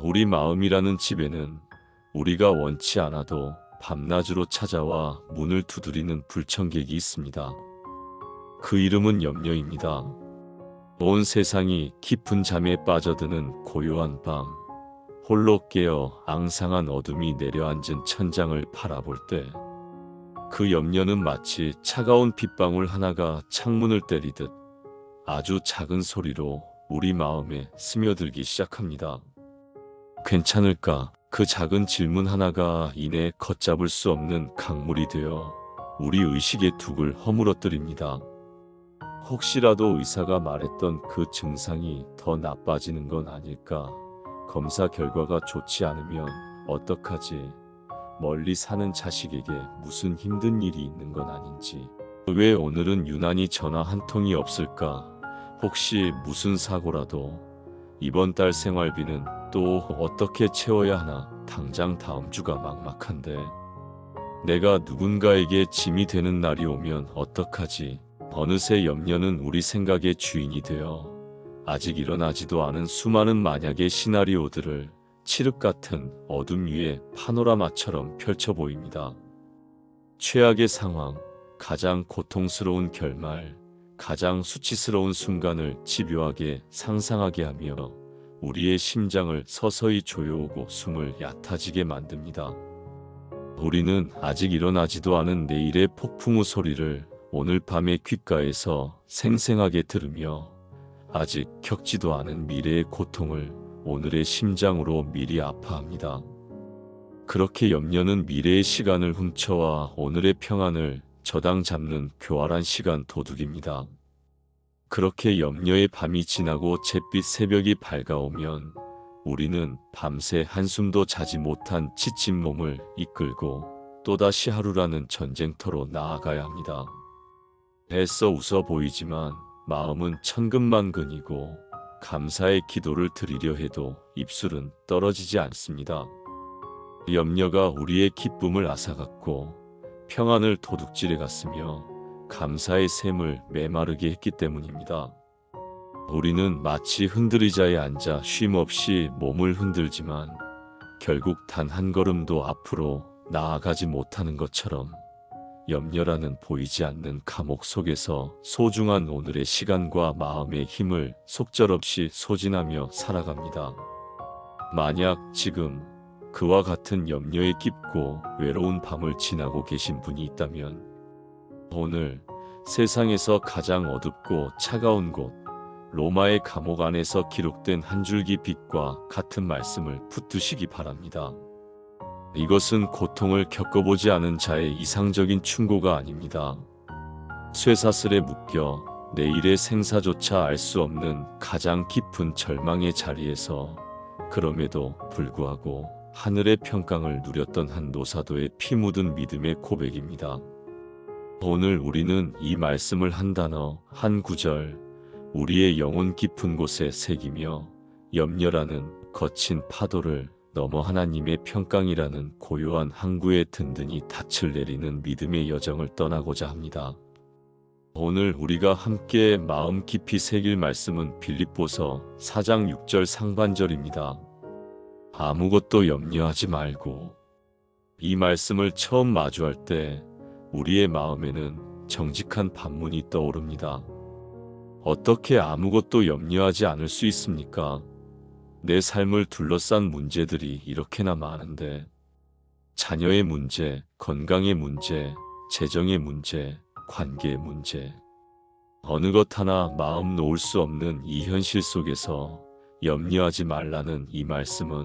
우리 마음이라는 집에는 우리가 원치 않아도 밤낮으로 찾아와 문을 두드리는 불청객이 있습니다. 그 이름은 염려입니다. 온 세상이 깊은 잠에 빠져드는 고요한 밤, 홀로 깨어 앙상한 어둠이 내려앉은 천장을 바라볼 때, 그 염려는 마치 차가운 빗방울 하나가 창문을 때리듯 아주 작은 소리로 우리 마음에 스며들기 시작합니다. 괜찮을까? 그 작은 질문 하나가 이내 걷잡을 수 없는 강물이 되어 우리 의식의 둑을 허물어뜨립니다. 혹시라도 의사가 말했던 그 증상이 더 나빠지는 건 아닐까? 검사 결과가 좋지 않으면 어떡하지? 멀리 사는 자식에게 무슨 힘든 일이 있는 건 아닌지. 왜 오늘은 유난히 전화 한 통이 없을까? 혹시 무슨 사고라도? 이번 달 생활비는 또 어떻게 채워야 하나? 당장 다음 주가 막막한데. 내가 누군가에게 짐이 되는 날이 오면 어떡하지? 어느새 염려는 우리 생각의 주인이 되어 아직 일어나지도 않은 수많은 만약의 시나리오들을 칠흑 같은 어둠 위에 파노라마처럼 펼쳐 보입니다. 최악의 상황, 가장 고통스러운 결말, 가장 수치스러운 순간을 집요하게 상상하게 하며 우리의 심장을 서서히 조여오고 숨을 얕아지게 만듭니다. 우리는 아직 일어나지도 않은 내일의 폭풍우 소리를 오늘 밤의 귓가에서 생생하게 들으며 아직 겪지도 않은 미래의 고통을 오늘의 심장으로 미리 아파합니다. 그렇게 염려는 미래의 시간을 훔쳐와 오늘의 평안을 저당 잡는 교활한 시간 도둑입니다. 그렇게 염려의 밤이 지나고 잿빛 새벽이 밝아오면 우리는 밤새 한숨도 자지 못한 지친 몸을 이끌고 또다시 하루라는 전쟁터로 나아가야 합니다. 애써 웃어 보이지만 마음은 천근만근이고 감사의 기도를 드리려 해도 입술은 떨어지지 않습니다. 염려가 우리의 기쁨을 앗아갔고 평안을 도둑질해 갔으며 감사의 샘을 메마르게 했기 때문입니다. 우리는 마치 흔들의자에 앉아 쉼없이 몸을 흔들지만 결국 단 한 걸음도 앞으로 나아가지 못하는 것처럼 염려라는 보이지 않는 감옥 속에서 소중한 오늘의 시간과 마음의 힘을 속절없이 소진하며 살아갑니다. 만약 지금 그와 같은 염려에 깊고 외로운 밤을 지나고 계신 분이 있다면 오늘 세상에서 가장 어둡고 차가운 곳 로마의 감옥 안에서 기록된 한 줄기 빛과 같은 말씀을 붙드시기 바랍니다. 이것은 고통을 겪어보지 않은 자의 이상적인 충고가 아닙니다. 쇠사슬에 묶여 내일의 생사조차 알 수 없는 가장 깊은 절망의 자리에서 그럼에도 불구하고 하늘의 평강을 누렸던 한 노사도의 피 묻은 믿음의 고백입니다. 오늘 우리는 이 말씀을 한 단어, 한 구절, 우리의 영혼 깊은 곳에 새기며 염려라는 거친 파도를 넘어 하나님의 평강이라는 고요한 항구에 든든히 닻을 내리는 믿음의 여정을 떠나고자 합니다. 오늘 우리가 함께 마음 깊이 새길 말씀은 빌립보서 4장 6절 상반절입니다. 아무것도 염려하지 말고. 이 말씀을 처음 마주할 때 우리의 마음에는 정직한 반문이 떠오릅니다. 어떻게 아무것도 염려하지 않을 수 있습니까? 내 삶을 둘러싼 문제들이 이렇게나 많은데 자녀의 문제, 건강의 문제, 재정의 문제, 관계의 문제 어느 것 하나 마음 놓을 수 없는 이 현실 속에서 염려하지 말라는 이 말씀은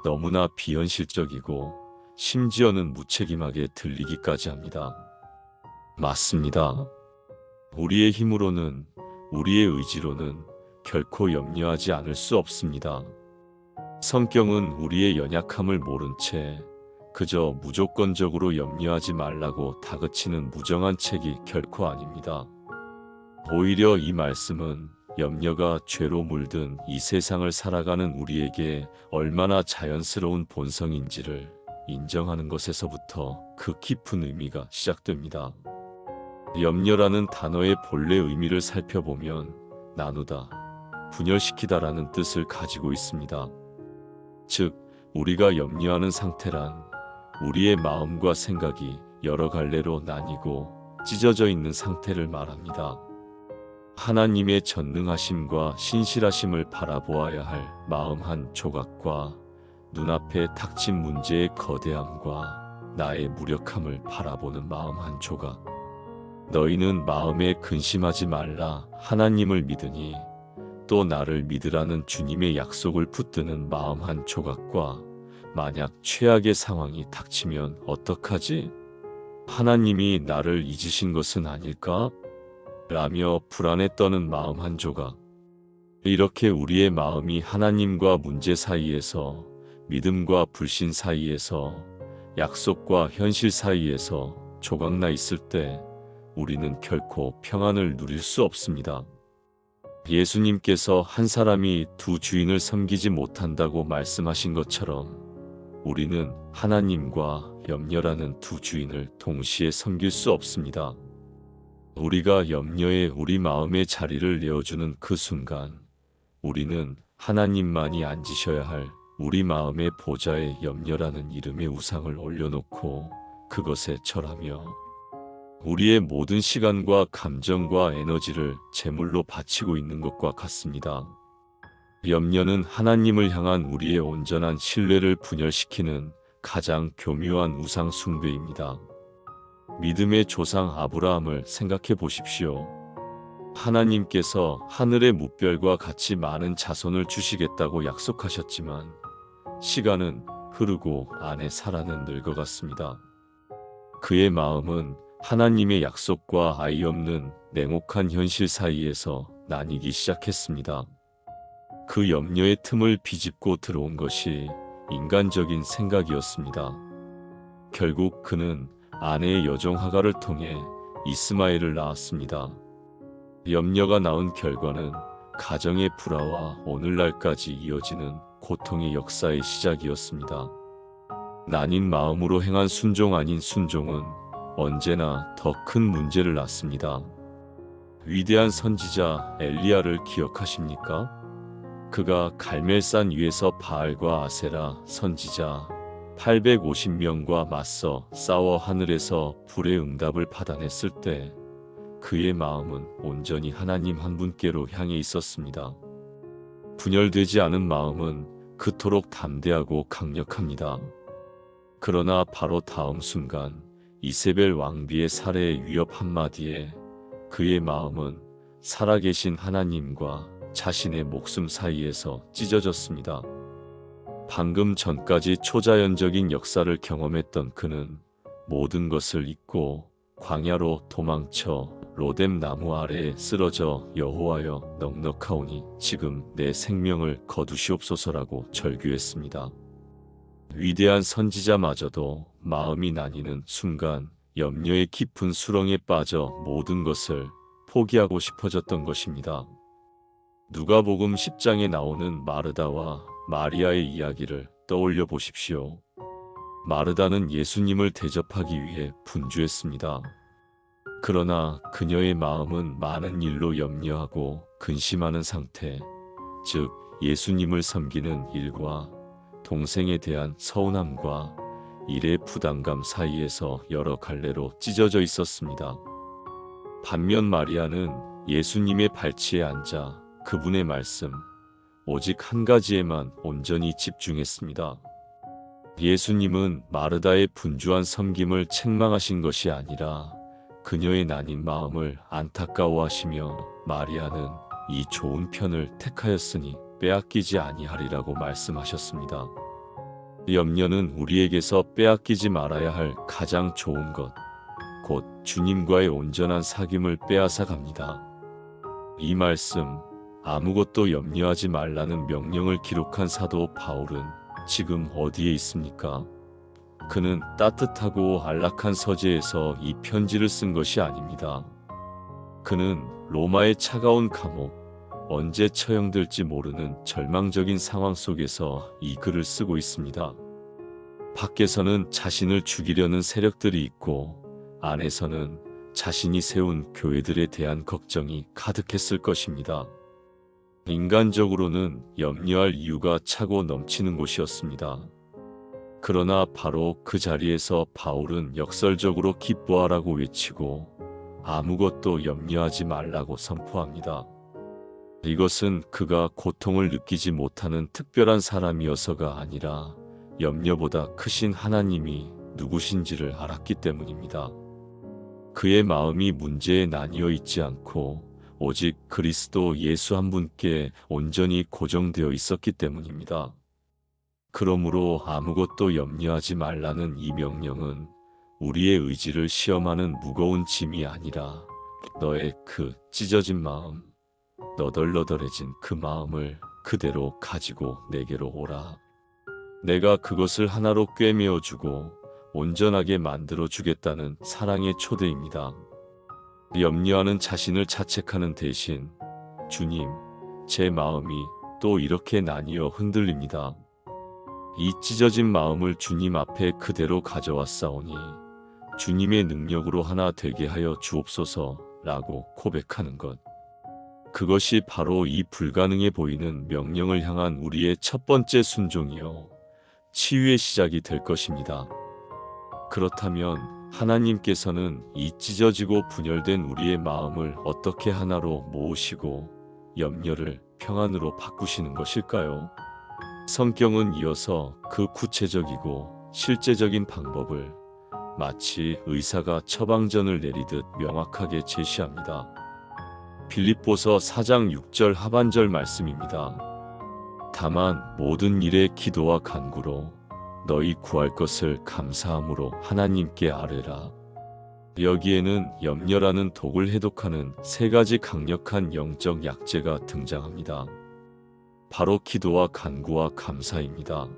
너무나 비현실적이고 심지어는 무책임하게 들리기까지 합니다. 맞습니다. 우리의 힘으로는 우리의 의지로는 결코 염려하지 않을 수 없습니다. 성경은 우리의 연약함을 모른 채 그저 무조건적으로 염려하지 말라고 다그치는 무정한 책이 결코 아닙니다. 오히려 이 말씀은 염려가 죄로 물든 이 세상을 살아가는 우리에게 얼마나 자연스러운 본성인지를 인정하는 것에서부터 그 깊은 의미가 시작됩니다. 염려라는 단어의 본래 의미를 살펴보면 나누다, 분열시키다라는 뜻을 가지고 있습니다. 즉, 우리가 염려하는 상태란 우리의 마음과 생각이 여러 갈래로 나뉘고 찢어져 있는 상태를 말합니다. 하나님의 전능하심과 신실하심을 바라보아야 할 마음 한 조각과 눈앞에 닥친 문제의 거대함과 나의 무력함을 바라보는 마음 한 조각. 너희는 마음에 근심하지 말라 하나님을 믿으니 또 나를 믿으라는 주님의 약속을 붙드는 마음 한 조각과 만약 최악의 상황이 닥치면 어떡하지? 하나님이 나를 잊으신 것은 아닐까? 라며 불안에 떠는 마음 한 조각. 이렇게 우리의 마음이 하나님과 문제 사이에서, 믿음과 불신 사이에서, 약속과 현실 사이에서 조각나 있을 때 우리는 결코 평안을 누릴 수 없습니다. 예수님께서 한 사람이 두 주인을 섬기지 못한다고 말씀하신 것처럼 우리는 하나님과 염려라는 두 주인을 동시에 섬길 수 없습니다. 우리가 염려에 우리 마음의 자리를 내어주는 그 순간 우리는 하나님만이 앉으셔야 할 우리 마음의 보좌에 염려라는 이름의 우상을 올려놓고 그것에 절하며 우리의 모든 시간과 감정과 에너지를 제물로 바치고 있는 것과 같습니다. 염려는 하나님을 향한 우리의 온전한 신뢰를 분열시키는 가장 교묘한 우상 숭배입니다. 믿음의 조상 아브라함을 생각해 보십시오. 하나님께서 하늘의 뭇별과 같이 많은 자손을 주시겠다고 약속하셨지만 시간은 흐르고 아내 사라는 늙어갔습니다. 그의 마음은 하나님의 약속과 아이 없는 냉혹한 현실 사이에서 나뉘기 시작했습니다. 그 염려의 틈을 비집고 들어온 것이 인간적인 생각이었습니다. 결국 그는 아내의 여종 하갈을 통해 이스마엘을 낳았습니다. 염려가 낳은 결과는 가정의 불화와 오늘날까지 이어지는 고통의 역사의 시작이었습니다. 나뉜 마음으로 행한 순종 아닌 순종은 언제나 더 큰 문제를 낳습니다. 위대한 선지자 엘리야를 기억하십니까? 그가 갈멜산 위에서 바알과 아세라 선지자 850명과 맞서 싸워 하늘에서 불의 응답을 받아냈을 때 그의 마음은 온전히 하나님 한 분께로 향해 있었습니다. 분열되지 않은 마음은 그토록 담대하고 강력합니다. 그러나 바로 다음 순간 이세벨 왕비의 살해의 위협 한마디에 그의 마음은 살아계신 하나님과 자신의 목숨 사이에서 찢어졌습니다. 방금 전까지 초자연적인 역사를 경험했던 그는 모든 것을 잊고 광야로 도망쳐 로뎀 나무 아래에 쓰러져 여호와여 넉넉하오니 지금 내 생명을 거두시옵소서라고 절규했습니다. 위대한 선지자마저도 마음이 나뉘는 순간 염려의 깊은 수렁에 빠져 모든 것을 포기하고 싶어졌던 것입니다. 누가복음 10장에 나오는 마르다와 마리아의 이야기를 떠올려 보십시오. 마르다는 예수님을 대접하기 위해 분주했습니다. 그러나 그녀의 마음은 많은 일로 염려하고 근심하는 상태, 즉 예수님을 섬기는 일과 동생에 대한 서운함과 일의 부담감 사이에서 여러 갈래로 찢어져 있었습니다. 반면 마리아는 예수님의 발치에 앉아 그분의 말씀, 오직 한 가지에만 온전히 집중했습니다. 예수님은 마르다의 분주한 섬김을 책망하신 것이 아니라 그녀의 나뉜 마음을 안타까워하시며 마리아는 이 좋은 편을 택하였으니 빼앗기지 아니하리라고 말씀하셨습니다. 염려는 우리에게서 빼앗기지 말아야 할 가장 좋은 것, 곧 주님과의 온전한 사귐을 빼앗아 갑니다. 이 말씀, 아무것도 염려하지 말라는 명령을 기록한 사도 바울은 지금 어디에 있습니까? 그는 따뜻하고 안락한 서재에서 이 편지를 쓴 것이 아닙니다. 그는 로마의 차가운 감옥, 언제 처형될지 모르는 절망적인 상황 속에서 이 글을 쓰고 있습니다. 밖에서는 자신을 죽이려는 세력들이 있고 안에서는 자신이 세운 교회들에 대한 걱정이 가득했을 것입니다. 인간적으로는 염려할 이유가 차고 넘치는 곳이었습니다. 그러나 바로 그 자리에서 바울은 역설적으로 기뻐하라고 외치고 아무것도 염려하지 말라고 선포합니다. 이것은 그가 고통을 느끼지 못하는 특별한 사람이어서가 아니라 염려보다 크신 하나님이 누구신지를 알았기 때문입니다. 그의 마음이 문제에 나뉘어 있지 않고 오직 그리스도 예수 한 분께 온전히 고정되어 있었기 때문입니다. 그러므로 아무것도 염려하지 말라는 이 명령은 우리의 의지를 시험하는 무거운 짐이 아니라 너의 그 찢어진 마음, 너덜너덜해진 그 마음을 그대로 가지고 내게로 오라. 내가 그것을 하나로 꿰매어주고 온전하게 만들어주겠다는 사랑의 초대입니다. 염려하는 자신을 자책하는 대신 주님, 제 마음이 또 이렇게 나뉘어 흔들립니다. 이 찢어진 마음을 주님 앞에 그대로 가져왔사오니 주님의 능력으로 하나 되게 하여 주옵소서라고 고백하는 것. 그것이 바로 이 불가능해 보이는 명령을 향한 우리의 첫 번째 순종이요, 치유의 시작이 될 것입니다. 그렇다면 하나님께서는 이 찢어지고 분열된 우리의 마음을 어떻게 하나로 모으시고 염려를 평안으로 바꾸시는 것일까요? 성경은 이어서 그 구체적이고 실제적인 방법을 마치 의사가 처방전을 내리듯 명확하게 제시합니다. 빌립보서 4장 6절 하반절 말씀입니다. 다만 모든 일에 기도와 간구로 너희 구할 것을 감사함으로 하나님께 아뢰라. 여기에는 염려라는 독을 해독하는 세 가지 강력한 영적 약재가 등장합니다. 바로 기도와 간구와 감사입니다.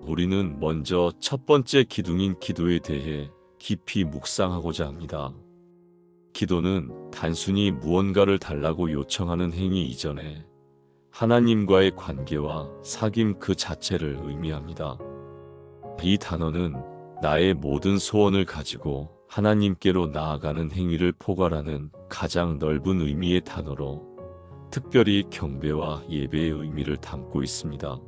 우리는 먼저 첫 번째 기둥인 기도에 대해 깊이 묵상하고자 합니다. 기도는 단순히 무언가를 달라고 요청하는 행위 이전에 하나님과의 관계와 사귐 그 자체를 의미합니다. 이 단어는 나의 모든 소원을 가지고 하나님께로 나아가는 행위를 포괄하는 가장 넓은 의미의 단어로 특별히 경배와 예배의 의미를 담고 있습니다.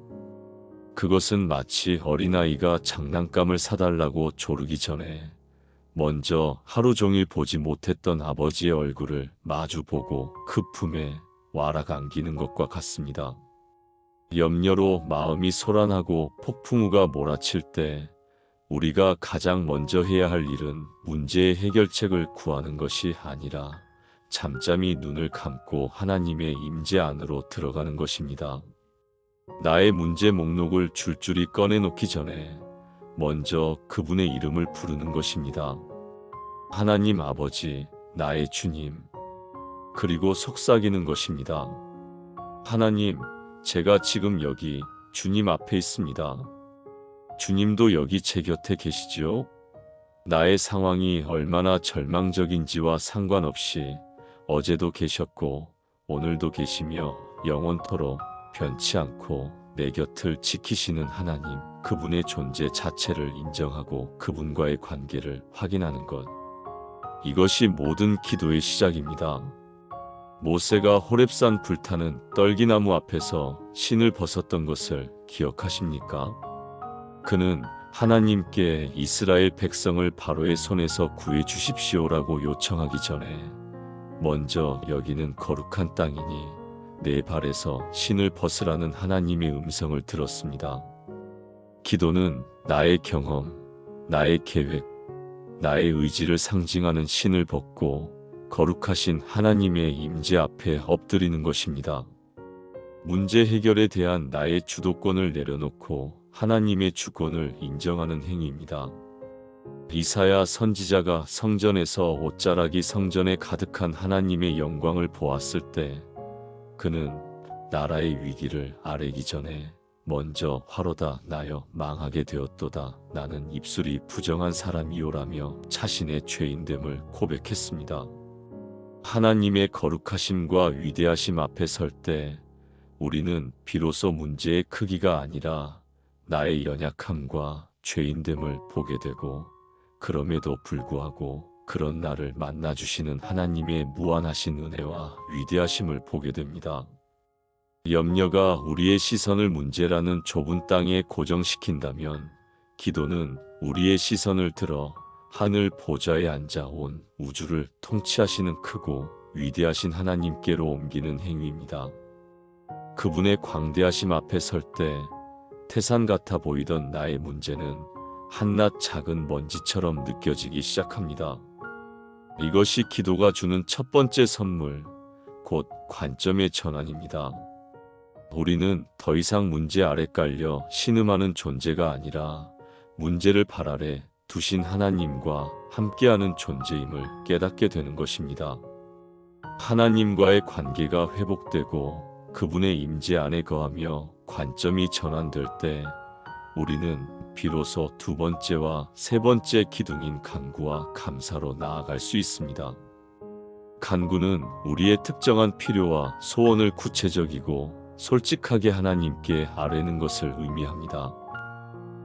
그것은 마치 어린아이가 장난감을 사달라고 조르기 전에 먼저 하루 종일 보지 못했던 아버지의 얼굴을 마주보고 그 품에 와락 안기는 것과 같습니다. 염려로 마음이 소란하고 폭풍우가 몰아칠 때 우리가 가장 먼저 해야 할 일은 문제의 해결책을 구하는 것이 아니라 잠잠히 눈을 감고 하나님의 임재 안으로 들어가는 것입니다. 나의 문제 목록을 줄줄이 꺼내놓기 전에 먼저 그분의 이름을 부르는 것입니다. 하나님 아버지, 나의 주님. 그리고 속삭이는 것입니다. 하나님, 제가 지금 여기 주님 앞에 있습니다. 주님도 여기 제 곁에 계시지요? 나의 상황이 얼마나 절망적인지와 상관없이 어제도 계셨고 오늘도 계시며 영원토록 변치 않고 내 곁을 지키시는 하나님, 그분의 존재 자체를 인정하고 그분과의 관계를 확인하는 것. 이것이 모든 기도의 시작입니다. 모세가 호렙산 불타는 떨기나무 앞에서 신을 벗었던 것을 기억하십니까? 그는 하나님께 이스라엘 백성을 바로의 손에서 구해 주십시오라고 요청하기 전에 먼저 여기는 거룩한 땅이니 내 발에서 신을 벗으라는 하나님의 음성을 들었습니다. 기도는 나의 경험, 나의 계획, 나의 의지를 상징하는 신을 벗고 거룩하신 하나님의 임재 앞에 엎드리는 것입니다. 문제 해결에 대한 나의 주도권을 내려놓고 하나님의 주권을 인정하는 행위입니다. 이사야 선지자가 성전에서 옷자락이 성전에 가득한 하나님의 영광을 보았을 때 그는 나라의 위기를 아뢰기 전에 먼저 화로다 나여 망하게 되었도다 나는 입술이 부정한 사람이오라며 자신의 죄인됨을 고백했습니다. 하나님의 거룩하심과 위대하심 앞에 설 때 우리는 비로소 문제의 크기가 아니라 나의 연약함과 죄인됨을 보게 되고 그럼에도 불구하고 그런 나를 만나주시는 하나님의 무한하신 은혜와 위대하심을 보게 됩니다. 염려가 우리의 시선을 문제라는 좁은 땅에 고정시킨다면 기도는 우리의 시선을 들어 하늘 보좌에 앉아 온 우주를 통치하시는 크고 위대하신 하나님께로 옮기는 행위입니다. 그분의 광대하심 앞에 설 때 태산 같아 보이던 나의 문제는 한낱 작은 먼지처럼 느껴지기 시작합니다. 이것이 기도가 주는 첫 번째 선물, 곧 관점의 전환입니다. 우리는 더 이상 문제 아래 깔려 신음하는 존재가 아니라 문제를 발 아래 두신 하나님과 함께하는 존재임을 깨닫게 되는 것입니다. 하나님과의 관계가 회복되고 그분의 임재 안에 거하며 관점이 전환될 때 우리는 비로소 두 번째와 세 번째 기둥인 간구와 감사로 나아갈 수 있습니다. 간구는 우리의 특정한 필요와 소원을 구체적이고 솔직하게 하나님께 아뢰는 것을 의미합니다.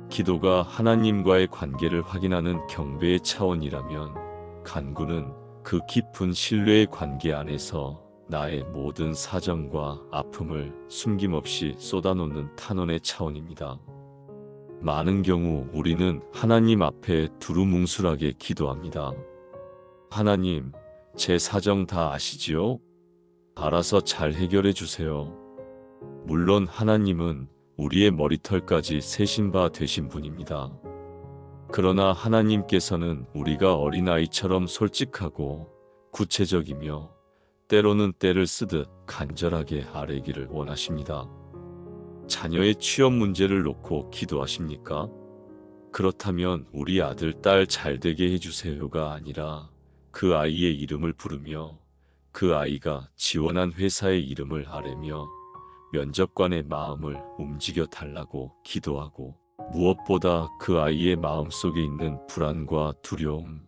기도가 하나님과의 관계를 확인하는 경배의 차원이라면 간구는 그 깊은 신뢰의 관계 안에서 나의 모든 사정과 아픔을 숨김없이 쏟아놓는 탄원의 차원입니다. 많은 경우 우리는 하나님 앞에 두루뭉술하게 기도합니다. 하나님, 제 사정 다 아시지요? 알아서 잘 해결해 주세요. 물론 하나님은 우리의 머리털까지 세신 바 되신 분입니다. 그러나 하나님께서는 우리가 어린아이처럼 솔직하고 구체적이며 때로는 때를 쓰듯 간절하게 아뢰기를 원하십니다. 자녀의 취업 문제를 놓고 기도하십니까? 그렇다면 우리 아들, 딸 잘되게 해주세요가 아니라 그 아이의 이름을 부르며 그 아이가 지원한 회사의 이름을 아뢰며 면접관의 마음을 움직여 달라고 기도하고 무엇보다 그 아이의 마음속에 있는 불안과 두려움,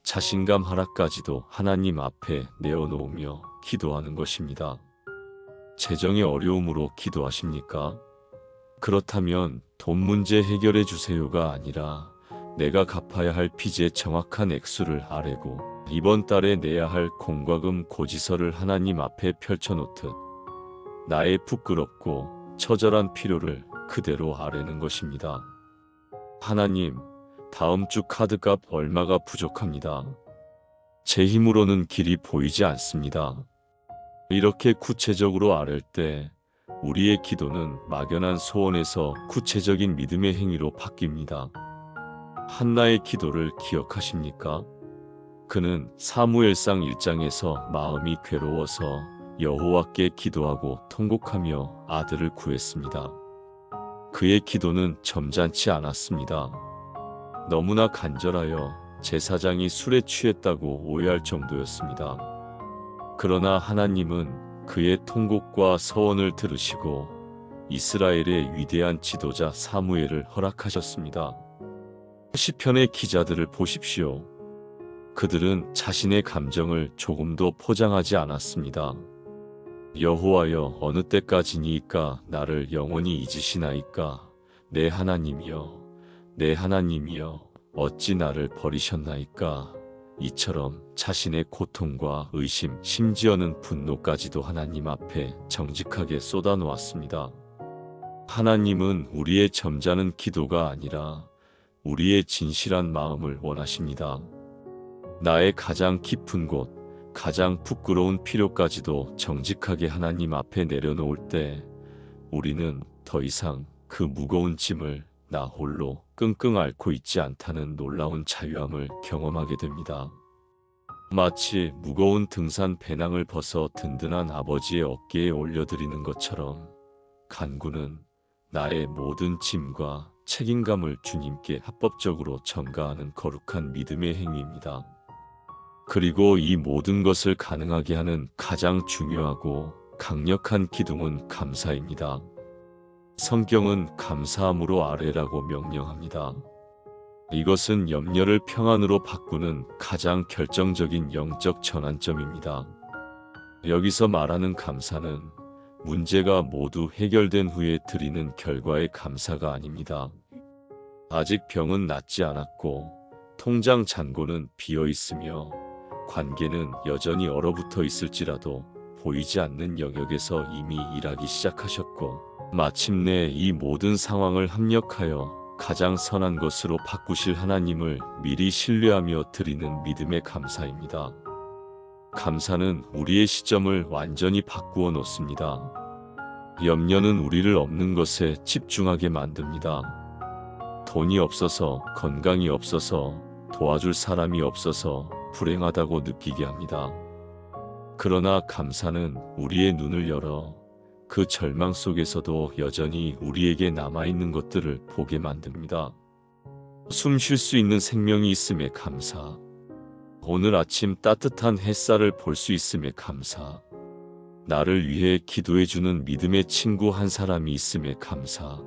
자신감 하락까지도 하나님 앞에 내어놓으며 기도하는 것입니다. 재정의 어려움으로 기도하십니까? 그렇다면 돈 문제 해결해 주세요가 아니라 내가 갚아야 할 빚의 정확한 액수를 아뢰고 이번 달에 내야 할 공과금 고지서를 하나님 앞에 펼쳐놓듯 나의 부끄럽고 처절한 필요를 그대로 아뢰는 것입니다. 하나님, 다음 주 카드값 얼마가 부족합니다. 제 힘으로는 길이 보이지 않습니다. 이렇게 구체적으로 아뢰 때 우리의 기도는 막연한 소원에서 구체적인 믿음의 행위로 바뀝니다. 한나의 기도를 기억하십니까? 그는 사무엘상 1장에서 마음이 괴로워서 여호와께 기도하고 통곡하며 아들을 구했습니다. 그의 기도는 점잖지 않았습니다. 너무나 간절하여 제사장이 술에 취했다고 오해할 정도였습니다. 그러나 하나님은 그의 통곡과 서원을 들으시고 이스라엘의 위대한 지도자 사무엘을 허락하셨습니다. 시편의 기자들을 보십시오. 그들은 자신의 감정을 조금도 포장하지 않았습니다. 여호와여, 어느 때까지니이까 나를 영원히 잊으시나이까? 내 하나님이여, 내 하나님이여, 어찌 나를 버리셨나이까? 이처럼 자신의 고통과 의심, 심지어는 분노까지도 하나님 앞에 정직하게 쏟아놓았습니다. 하나님은 우리의 점잖은 기도가 아니라 우리의 진실한 마음을 원하십니다. 나의 가장 깊은 곳, 가장 부끄러운 필요까지도 정직하게 하나님 앞에 내려놓을 때 우리는 더 이상 그 무거운 짐을 나 홀로 끙끙 앓고 있지 않다는 놀라운 자유함을 경험하게 됩니다. 마치 무거운 등산 배낭을 벗어 든든한 아버지의 어깨에 올려드리는 것처럼 간구는 나의 모든 짐과 책임감을 주님께 합법적으로 전가하는 거룩한 믿음의 행위입니다. 그리고 이 모든 것을 가능하게 하는 가장 중요하고 강력한 기둥은 감사입니다. 성경은 감사함으로 아뢰라고 명령합니다. 이것은 염려를 평안으로 바꾸는 가장 결정적인 영적 전환점입니다. 여기서 말하는 감사는 문제가 모두 해결된 후에 드리는 결과의 감사가 아닙니다. 아직 병은 낫지 않았고 통장 잔고는 비어 있으며 관계는 여전히 얼어붙어 있을지라도 보이지 않는 영역에서 이미 일하기 시작하셨고, 마침내 이 모든 상황을 합력하여 가장 선한 것으로 바꾸실 하나님을 미리 신뢰하며 드리는 믿음의 감사입니다. 감사는 우리의 시점을 완전히 바꾸어 놓습니다. 염려는 우리를 없는 것에 집중하게 만듭니다. 돈이 없어서, 건강이 없어서, 도와줄 사람이 없어서 불행하다고 느끼게 합니다. 그러나 감사는 우리의 눈을 열어 그 절망 속에서도 여전히 우리에게 남아있는 것들을 보게 만듭니다. 숨 쉴 수 있는 생명이 있음에 감사. 오늘 아침 따뜻한 햇살을 볼 수 있음에 감사. 나를 위해 기도해주는 믿음의 친구 한 사람이 있음에 감사.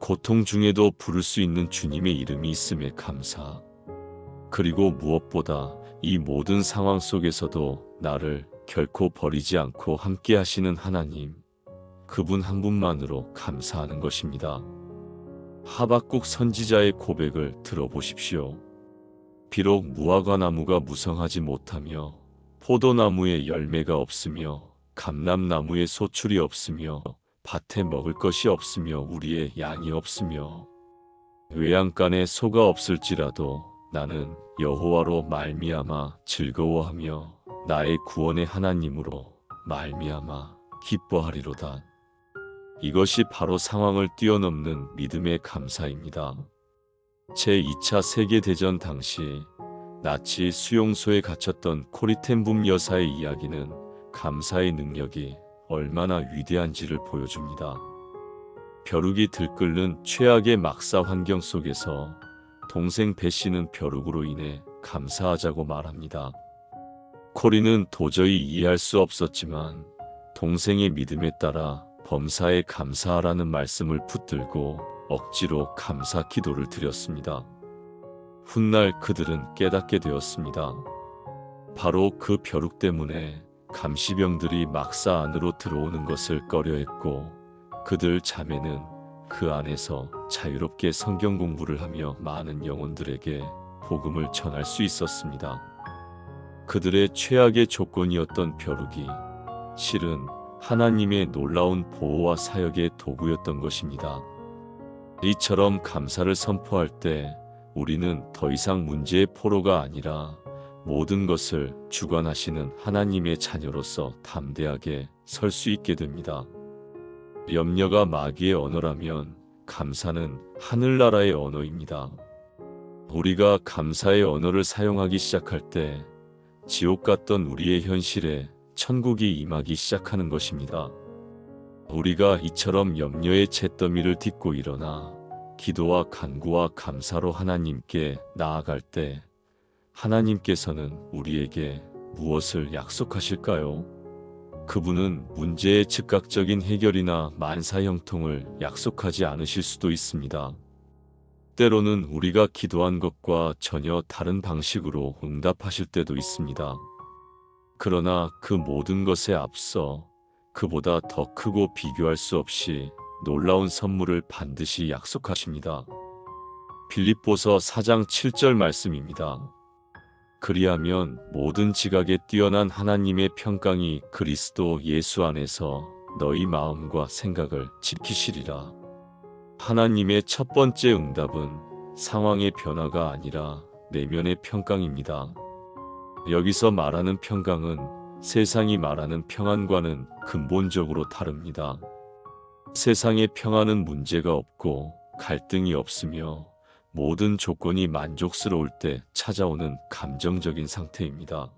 고통 중에도 부를 수 있는 주님의 이름이 있음에 감사. 그리고 무엇보다 이 모든 상황 속에서도 나를 결코 버리지 않고 함께 하시는 하나님, 그분 한 분만으로 감사하는 것입니다. 하박국 선지자의 고백을 들어보십시오. 비록 무화과 나무가 무성하지 못하며 포도나무에 열매가 없으며 감람나무에 소출이 없으며 밭에 먹을 것이 없으며 우리의 양이 없으며 외양간에 소가 없을지라도 나는 여호와로 말미암아 즐거워하며 나의 구원의 하나님으로 말미암아 기뻐하리로다. 이것이 바로 상황을 뛰어넘는 믿음의 감사입니다. 제2차 세계대전 당시 나치 수용소에 갇혔던 코리텐붐 여사의 이야기는 감사의 능력이 얼마나 위대한지를 보여줍니다. 벼룩이 들끓는 최악의 막사 환경 속에서 동생 배 씨는 벼룩으로 인해 감사하자고 말합니다. 코리는 도저히 이해할 수 없었지만 동생의 믿음에 따라 범사에 감사하라는 말씀을 붙들고 억지로 감사 기도를 드렸습니다. 훗날 그들은 깨닫게 되었습니다. 바로 그 벼룩 때문에 감시병들이 막사 안으로 들어오는 것을 꺼려했고 그들 자매는 그 안에서 자유롭게 성경 공부를 하며 많은 영혼들에게 복음을 전할 수 있었습니다. 그들의 최악의 조건이었던 벼룩이 실은 하나님의 놀라운 보호와 사역의 도구였던 것입니다. 이처럼 감사를 선포할 때 우리는 더 이상 문제의 포로가 아니라 모든 것을 주관하시는 하나님의 자녀로서 담대하게 설 수 있게 됩니다. 염려가 마귀의 언어라면 감사는 하늘나라의 언어입니다. 우리가 감사의 언어를 사용하기 시작할 때 지옥 같던 우리의 현실에 천국이 임하기 시작하는 것입니다. 우리가 이처럼 염려의 잿더미를 딛고 일어나 기도와 간구와 감사로 하나님께 나아갈 때 하나님께서는 우리에게 무엇을 약속하실까요? 그분은 문제의 즉각적인 해결이나 만사형통을 약속하지 않으실 수도 있습니다. 때로는 우리가 기도한 것과 전혀 다른 방식으로 응답하실 때도 있습니다. 그러나 그 모든 것에 앞서 그보다 더 크고 비교할 수 없이 놀라운 선물을 반드시 약속하십니다. 빌립보서 4장 7절 말씀입니다. 그리하면 모든 지각에 뛰어난 하나님의 평강이 그리스도 예수 안에서 너희 마음과 생각을 지키시리라. 하나님의 첫 번째 응답은 상황의 변화가 아니라 내면의 평강입니다. 여기서 말하는 평강은 세상이 말하는 평안과는 근본적으로 다릅니다. 세상의 평안은 문제가 없고 갈등이 없으며 모든 조건이 만족스러울 때 찾아오는 감정적인 상태입니다.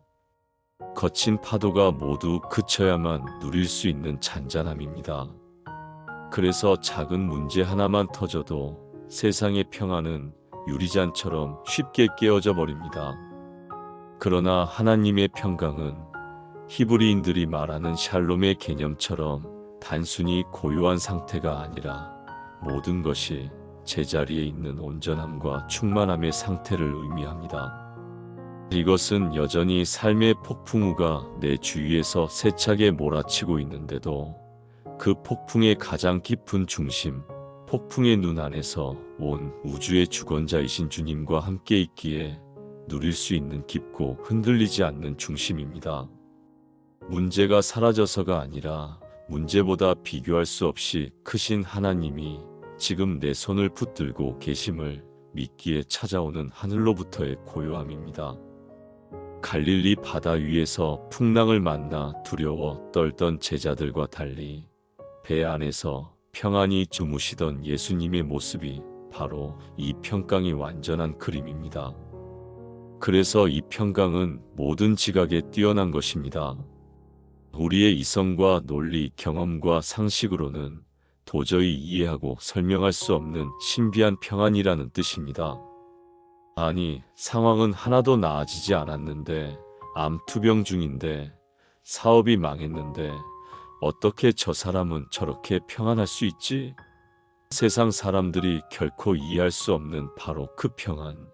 거친 파도가 모두 그쳐야만 누릴 수 있는 잔잔함입니다. 그래서 작은 문제 하나만 터져도 세상의 평안은 유리잔처럼 쉽게 깨어져 버립니다. 그러나 하나님의 평강은 히브리인들이 말하는 샬롬의 개념처럼 단순히 고요한 상태가 아니라 모든 것이 제자리에 있는 온전함과 충만함의 상태를 의미합니다. 이것은 여전히 삶의 폭풍우가 내 주위에서 세차게 몰아치고 있는데도 그 폭풍의 가장 깊은 중심, 폭풍의 눈 안에서 온 우주의 주권자이신 주님과 함께 있기에 누릴 수 있는 깊고 흔들리지 않는 중심입니다. 문제가 사라져서가 아니라 문제보다 비교할 수 없이 크신 하나님이 지금 내 손을 붙들고 계심을 믿기에 찾아오는 하늘로부터의 고요함입니다. 갈릴리 바다 위에서 풍랑을 만나 두려워 떨던 제자들과 달리 배 안에서 평안히 주무시던 예수님의 모습이 바로 이 평강이 완전한 그림입니다. 그래서 이 평강은 모든 지각에 뛰어난 것입니다. 우리의 이성과 논리, 경험과 상식으로는 도저히 이해하고 설명할 수 없는 신비한 평안이라는 뜻입니다. 아니, 상황은 하나도 나아지지 않았는데, 암 투병 중인데, 사업이 망했는데, 어떻게 저 사람은 저렇게 평안할 수 있지? 세상 사람들이 결코 이해할 수 없는 바로 그 평안.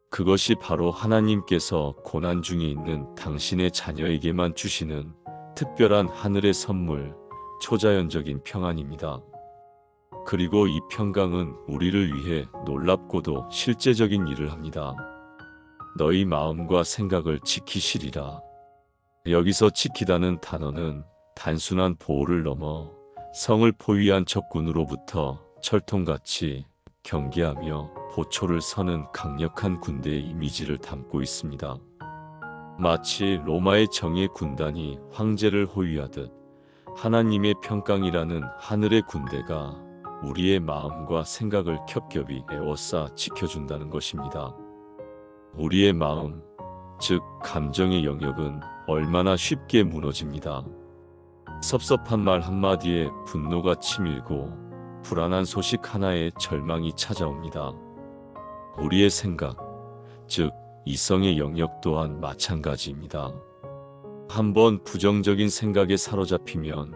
그것이 바로 하나님께서 고난 중에 있는 당신의 자녀에게만 주시는 특별한 하늘의 선물, 초자연적인 평안입니다. 그리고 이 평강은 우리를 위해 놀랍고도 실제적인 일을 합니다. 너희 마음과 생각을 지키시리라. 여기서 지키다는 단어는 단순한 보호를 넘어 성을 포위한 적군으로부터 철통같이 경계하며 보초를 서는 강력한 군대의 이미지를 담고 있습니다. 마치 로마의 정예 군단이 황제를 호위하듯 하나님의 평강이라는 하늘의 군대가 우리의 마음과 생각을 겹겹이 에워싸 지켜준다는 것입니다. 우리의 마음, 즉 감정의 영역은 얼마나 쉽게 무너집니다. 섭섭한 말 한마디에 분노가 치밀고 불안한 소식 하나에 절망이 찾아옵니다. 우리의 생각, 즉 이성의 영역 또한 마찬가지입니다. 한번 부정적인 생각에 사로잡히면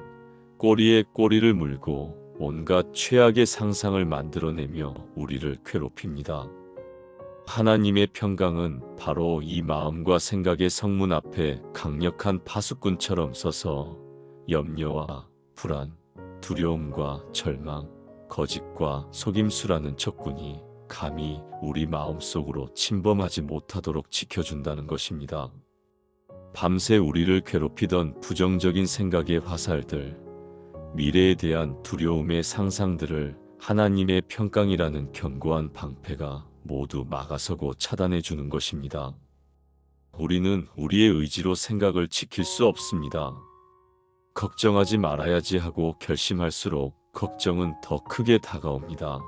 꼬리에 꼬리를 물고 온갖 최악의 상상을 만들어내며 우리를 괴롭힙니다. 하나님의 평강은 바로 이 마음과 생각의 성문 앞에 강력한 파수꾼처럼 서서 염려와 불안, 두려움과 절망, 거짓과 속임수라는 적군이 감히 우리 마음속으로 침범하지 못하도록 지켜준다는 것입니다. 밤새 우리를 괴롭히던 부정적인 생각의 화살들, 미래에 대한 두려움의 상상들을 하나님의 평강이라는 견고한 방패가 모두 막아서고 차단해 주는 것입니다. 우리는 우리의 의지로 생각을 지킬 수 없습니다. 걱정하지 말아야지 하고 결심할수록 걱정은 더 크게 다가옵니다.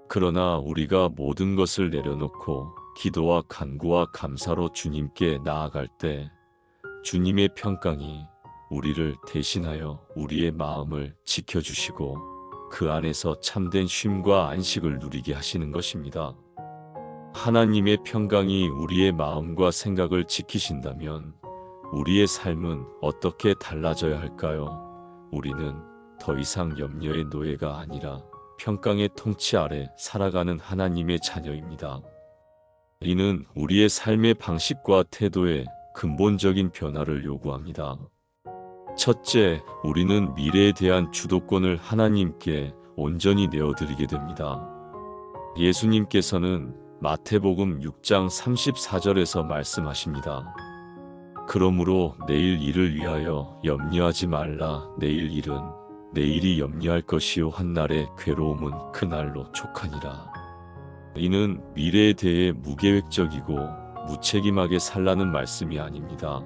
그러나 우리가 모든 것을 내려놓고 기도와 간구와 감사로 주님께 나아갈 때 주님의 평강이 우리를 대신하여 우리의 마음을 지켜주시고 그 안에서 참된 쉼과 안식을 누리게 하시는 것입니다. 하나님의 평강이 우리의 마음과 생각을 지키신다면 우리의 삶은 어떻게 달라져야 할까요? 우리는 더 이상 염려의 노예가 아니라 평강의 통치 아래 살아가는 하나님의 자녀입니다. 이는 우리의 삶의 방식과 태도에 근본적인 변화를 요구합니다. 첫째, 우리는 미래에 대한 주도권을 하나님께 온전히 내어드리게 됩니다. 예수님께서는 마태복음 6장 34절에서 말씀하십니다. 그러므로 내일 일을 위하여 염려하지 말라. 내일 일은 내일이 염려할 것이요 한날의 괴로움은 그날로 족하니라. 이는 미래에 대해 무계획적이고 무책임하게 살라는 말씀이 아닙니다.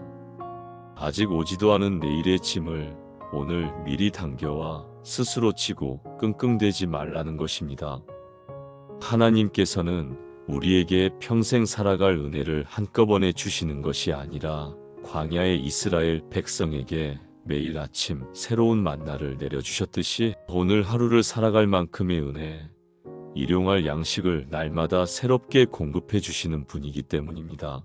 아직 오지도 않은 내일의 짐을 오늘 미리 당겨와 스스로 지고 끙끙대지 말라는 것입니다. 하나님께서는 우리에게 평생 살아갈 은혜를 한꺼번에 주시는 것이 아니라 광야의 이스라엘 백성에게 매일 아침 새로운 만나를 내려주셨듯이 오늘 하루를 살아갈 만큼의 은혜, 일용할 양식을 날마다 새롭게 공급해 주시는 분이기 때문입니다.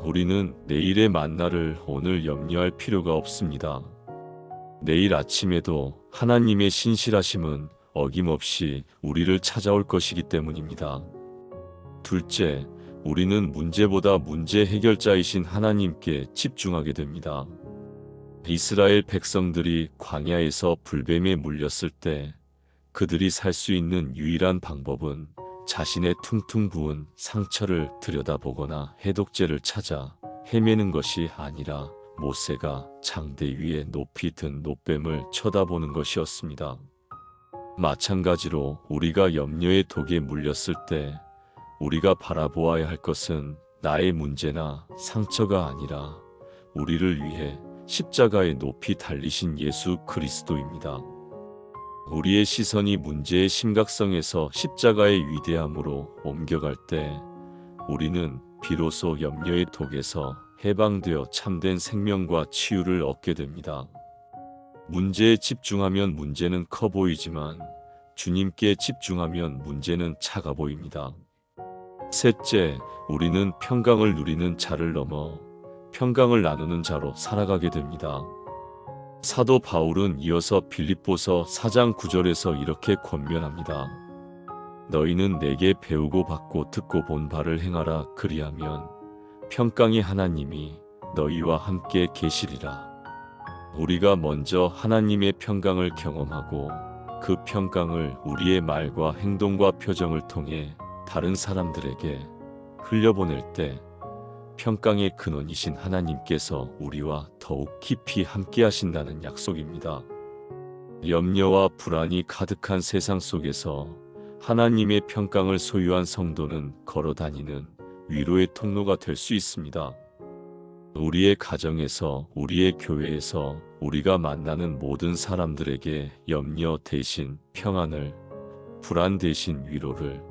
우리는 내일의 만나를 오늘 염려할 필요가 없습니다. 내일 아침에도 하나님의 신실하심은 어김없이 우리를 찾아올 것이기 때문입니다. 둘째, 우리는 문제보다 문제 해결자이신 하나님께 집중하게 됩니다. 이스라엘 백성들이 광야에서 불뱀에 물렸을 때 그들이 살 수 있는 유일한 방법은 자신의 퉁퉁 부은 상처를 들여다보거나 해독제를 찾아 헤매는 것이 아니라 모세가 장대 위에 높이 든 놋뱀을 쳐다보는 것이었습니다. 마찬가지로 우리가 염려의 독에 물렸을 때 우리가 바라보아야 할 것은 나의 문제나 상처가 아니라 우리를 위해 십자가에 높이 달리신 예수 그리스도입니다. 우리의 시선이 문제의 심각성에서 십자가의 위대함으로 옮겨갈 때 우리는 비로소 염려의 독에서 해방되어 참된 생명과 치유를 얻게 됩니다. 문제에 집중하면 문제는 커 보이지만 주님께 집중하면 문제는 작아 보입니다. 셋째, 우리는 평강을 누리는 자를 넘어 평강을 나누는 자로 살아가게 됩니다. 사도 바울은 이어서 빌립보서 4장 9절에서 이렇게 권면합니다. 너희는 내게 배우고 받고 듣고 본 바를 행하라. 그리하면 평강의 하나님이 너희와 함께 계시리라. 우리가 먼저 하나님의 평강을 경험하고 그 평강을 우리의 말과 행동과 표정을 통해 다른 사람들에게 흘려보낼 때 평강의 근원이신 하나님께서 우리와 더욱 깊이 함께 하신다는 약속입니다. 염려와 불안이 가득한 세상 속에서 하나님의 평강을 소유한 성도는 걸어다니는 위로의 통로가 될 수 있습니다. 우리의 가정에서, 우리의 교회에서 우리가 만나는 모든 사람들에게 염려 대신 평안을, 불안 대신 위로를,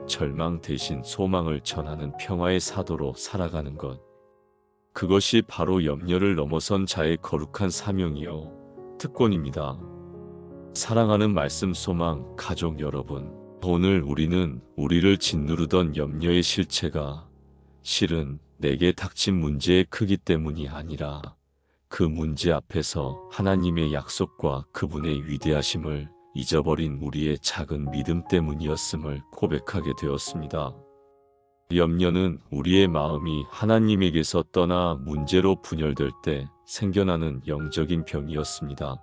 절망 대신 소망을 전하는 평화의 사도로 살아가는 것. 그것이 바로 염려를 넘어선 자의 거룩한 사명이요, 특권입니다. 사랑하는 말씀 소망 가족 여러분, 오늘 우리는 우리를 짓누르던 염려의 실체가 실은 내게 닥친 문제의 크기 때문이 아니라 그 문제 앞에서 하나님의 약속과 그분의 위대하심을 잊어버린 우리의 작은 믿음 때문이었음을 고백하게 되었습니다. 염려는 우리의 마음이 하나님에게서 떠나 문제로 분열될 때 생겨나는 영적인 병이었습니다.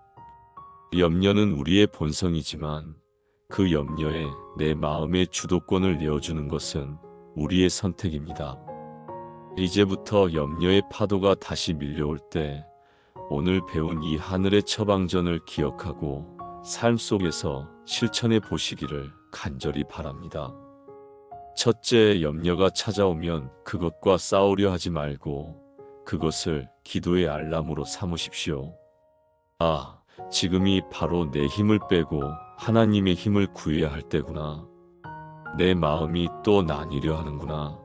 염려는 우리의 본성이지만 그 염려에 내 마음의 주도권을 내어주는 것은 우리의 선택입니다. 이제부터 염려의 파도가 다시 밀려올 때 오늘 배운 이 하늘의 처방전을 기억하고 삶 속에서 실천해 보시기를 간절히 바랍니다. 첫째, 염려가 찾아오면 그것과 싸우려 하지 말고 그것을 기도의 알람으로 삼으십시오. 아, 지금이 바로 내 힘을 빼고 하나님의 힘을 구해야 할 때구나. 내 마음이 또 나뉘려 하는구나.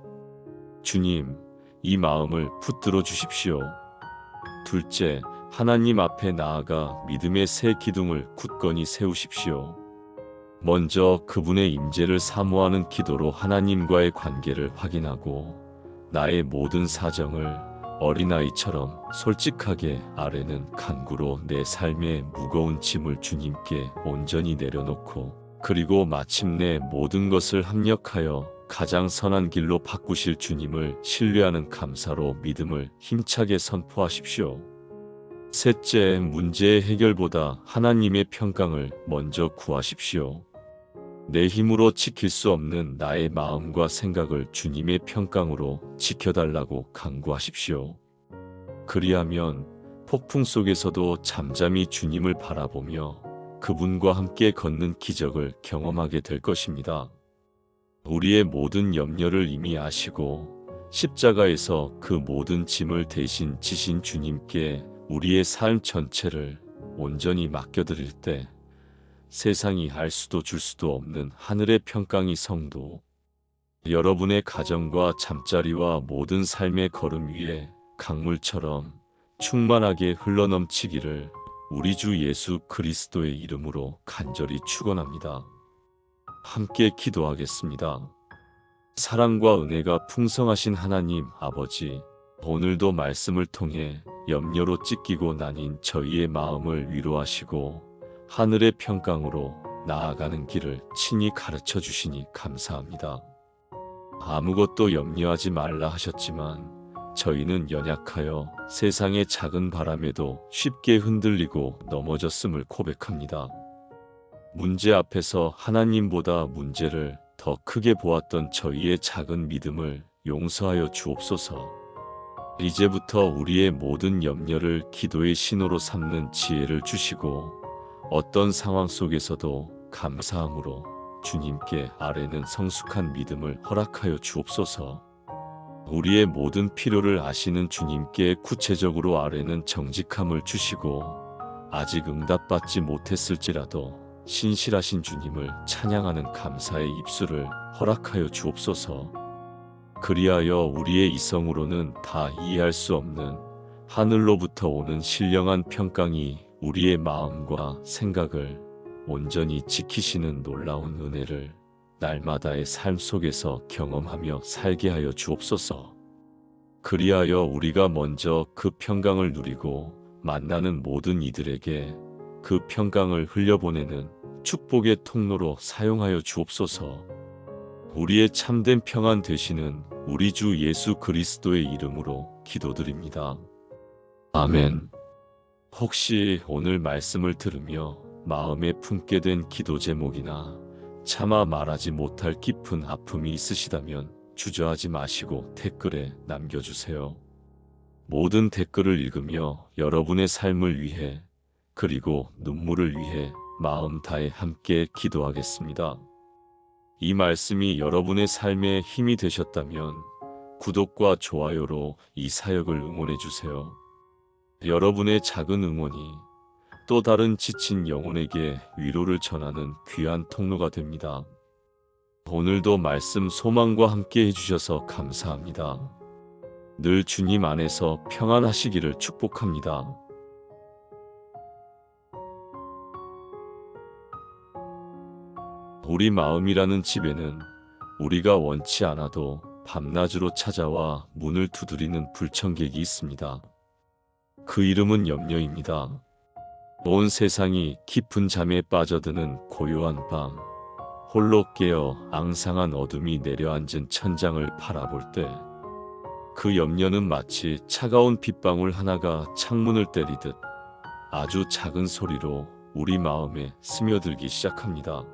주님, 이 마음을 붙들어 주십시오. 둘째, 하나님 앞에 나아가 믿음의 새 기둥을 굳건히 세우십시오. 먼저 그분의 임재를 사모하는 기도로 하나님과의 관계를 확인하고 나의 모든 사정을 어린아이처럼 솔직하게 아뢰는 간구로 내 삶의 무거운 짐을 주님께 온전히 내려놓고 그리고 마침내 모든 것을 합력하여 가장 선한 길로 바꾸실 주님을 신뢰하는 감사로 믿음을 힘차게 선포하십시오. 셋째, 문제의 해결보다 하나님의 평강을 먼저 구하십시오. 내 힘으로 지킬 수 없는 나의 마음과 생각을 주님의 평강으로 지켜달라고 간구하십시오. 그리하면 폭풍 속에서도 잠잠히 주님을 바라보며 그분과 함께 걷는 기적을 경험하게 될 것입니다. 우리의 모든 염려를 이미 아시고 십자가에서 그 모든 짐을 대신 지신 주님께 우리의 삶 전체를 온전히 맡겨드릴 때 세상이 알 수도 줄 수도 없는 하늘의 평강이 성도 여러분의 가정과 잠자리와 모든 삶의 걸음 위에 강물처럼 충만하게 흘러넘치기를 우리 주 예수 그리스도의 이름으로 간절히 축원합니다. 함께 기도하겠습니다. 사랑과 은혜가 풍성하신 하나님 아버지, 오늘도 말씀을 통해 염려로 찢기고 나뉜 저희의 마음을 위로하시고 하늘의 평강으로 나아가는 길을 친히 가르쳐 주시니 감사합니다. 아무것도 염려하지 말라 하셨지만 저희는 연약하여 세상의 작은 바람에도 쉽게 흔들리고 넘어졌음을 고백합니다. 문제 앞에서 하나님보다 문제를 더 크게 보았던 저희의 작은 믿음을 용서하여 주옵소서. 이제부터 우리의 모든 염려를 기도의 신호로 삼는 지혜를 주시고 어떤 상황 속에서도 감사함으로 주님께 아뢰는 성숙한 믿음을 허락하여 주옵소서. 우리의 모든 필요를 아시는 주님께 구체적으로 아뢰는 정직함을 주시고 아직 응답받지 못했을지라도 신실하신 주님을 찬양하는 감사의 입술을 허락하여 주옵소서. 그리하여 우리의 이성으로는 다 이해할 수 없는 하늘로부터 오는 신령한 평강이 우리의 마음과 생각을 온전히 지키시는 놀라운 은혜를 날마다의 삶 속에서 경험하며 살게 하여 주옵소서. 그리하여 우리가 먼저 그 평강을 누리고 만나는 모든 이들에게 그 평강을 흘려보내는 축복의 통로로 사용하여 주옵소서. 우리의 참된 평안 되시는 우리 주 예수 그리스도의 이름으로 기도드립니다. 아멘. 혹시 오늘 말씀을 들으며 마음에 품게 된 기도 제목이나 차마 말하지 못할 깊은 아픔이 있으시다면 주저하지 마시고 댓글에 남겨주세요. 모든 댓글을 읽으며 여러분의 삶을 위해 그리고 눈물을 위해 마음 다해 함께 기도하겠습니다. 이 말씀이 여러분의 삶에 힘이 되셨다면 구독과 좋아요로 이 사역을 응원해 주세요. 여러분의 작은 응원이 또 다른 지친 영혼에게 위로를 전하는 귀한 통로가 됩니다. 오늘도 말씀 소망과 함께 해주셔서 감사합니다. 늘 주님 안에서 평안하시기를 축복합니다. 우리 마음이라는 집에는 우리가 원치 않아도 밤낮으로 찾아와 문을 두드리는 불청객이 있습니다. 그 이름은 염려입니다. 온 세상이 깊은 잠에 빠져드는 고요한 밤, 홀로 깨어 앙상한 어둠이 내려앉은 천장을 바라볼 때 그 염려는 마치 차가운 빗방울 하나가 창문을 때리듯 아주 작은 소리로 우리 마음에 스며들기 시작합니다.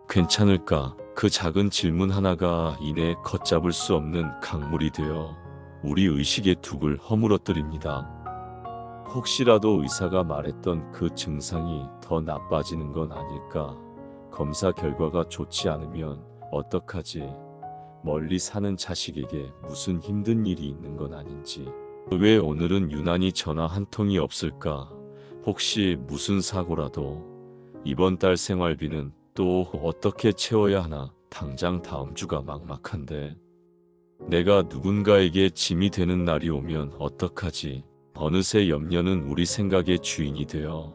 괜찮을까? 그 작은 질문 하나가 이내 걷잡을 수 없는 강물이 되어 우리 의식의 둑을 허물어뜨립니다. 혹시라도 의사가 말했던 그 증상이 더 나빠지는 건 아닐까? 검사 결과가 좋지 않으면 어떡하지? 멀리 사는 자식에게 무슨 힘든 일이 있는 건 아닌지? 왜 오늘은 유난히 전화 한 통이 없을까? 혹시 무슨 사고라도? 이번 달 생활비는 또 어떻게 채워야 하나? 당장 다음 주가 막막한데. 내가 누군가에게 짐이 되는 날이 오면 어떡하지? 어느새 염려는 우리 생각의 주인이 되어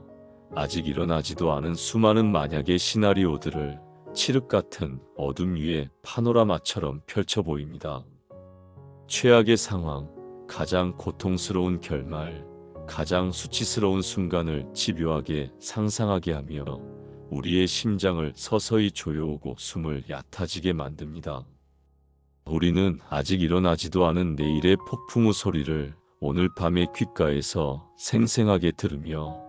아직 일어나지도 않은 수많은 만약의 시나리오들을 칠흑 같은 어둠 위에 파노라마처럼 펼쳐 보입니다. 최악의 상황, 가장 고통스러운 결말, 가장 수치스러운 순간을 집요하게 상상하게 하며 우리의 심장을 서서히 조여오고 숨을 얕아지게 만듭니다. 우리는 아직 일어나지도 않은 내일의 폭풍우 소리를 오늘 밤의 귓가에서 생생하게 들으며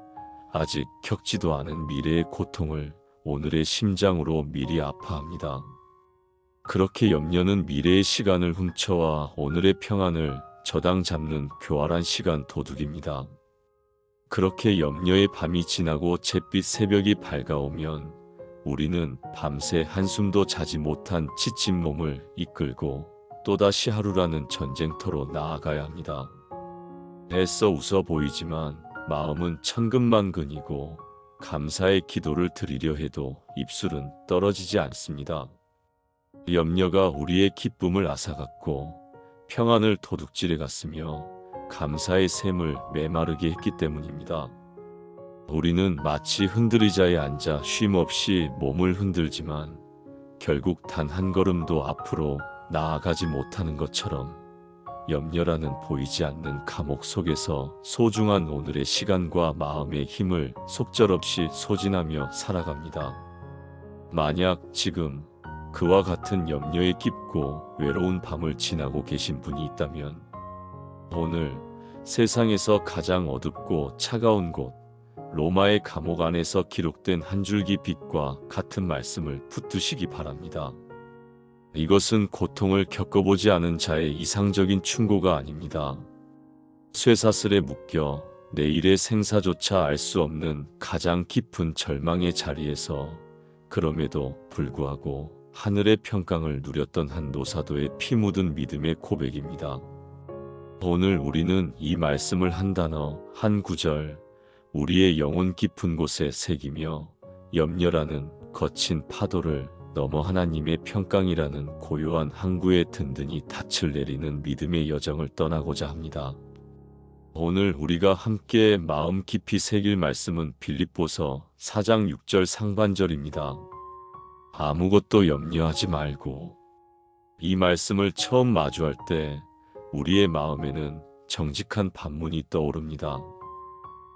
아직 겪지도 않은 미래의 고통을 오늘의 심장으로 미리 아파합니다. 그렇게 염려는 미래의 시간을 훔쳐와 오늘의 평안을 저당 잡는 교활한 시간 도둑입니다. 그렇게 염려의 밤이 지나고 잿빛 새벽이 밝아오면 우리는 밤새 한숨도 자지 못한 지친 몸을 이끌고 또다시 하루라는 전쟁터로 나아가야 합니다. 애써 웃어 보이지만 마음은 천근만근이고 감사의 기도를 드리려 해도 입술은 떨어지지 않습니다. 염려가 우리의 기쁨을 앗아갔고 평안을 도둑질해 갔으며 감사의 샘을 메마르게 했기 때문입니다. 우리는 마치 흔들의자에 앉아 쉼없이 몸을 흔들지만 결국 단 한 걸음도 앞으로 나아가지 못하는 것처럼 염려라는 보이지 않는 감옥 속에서 소중한 오늘의 시간과 마음의 힘을 속절없이 소진하며 살아갑니다. 만약 지금 그와 같은 염려에 깊고 외로운 밤을 지나고 계신 분이 있다면 오늘 세상에서 가장 어둡고 차가운 곳 로마의 감옥 안에서 기록된 한 줄기 빛과 같은 말씀을 붙드시기 바랍니다. 이것은 고통을 겪어보지 않은 자의 이상적인 충고가 아닙니다. 쇠사슬에 묶여 내일의 생사조차 알 수 없는 가장 깊은 절망의 자리에서 그럼에도 불구하고 하늘의 평강을 누렸던 한 노사도의 피 묻은 믿음의 고백입니다. 오늘 우리는 이 말씀을 한 단어, 한 구절, 우리의 영혼 깊은 곳에 새기며 염려라는 거친 파도를 넘어 하나님의 평강이라는 고요한 항구에 든든히 닻을 내리는 믿음의 여정을 떠나고자 합니다. 오늘 우리가 함께 마음 깊이 새길 말씀은 빌립보서 4장 6절 상반절입니다. 아무것도 염려하지 말고. 이 말씀을 처음 마주할 때 우리의 마음에는 정직한 반문이 떠오릅니다.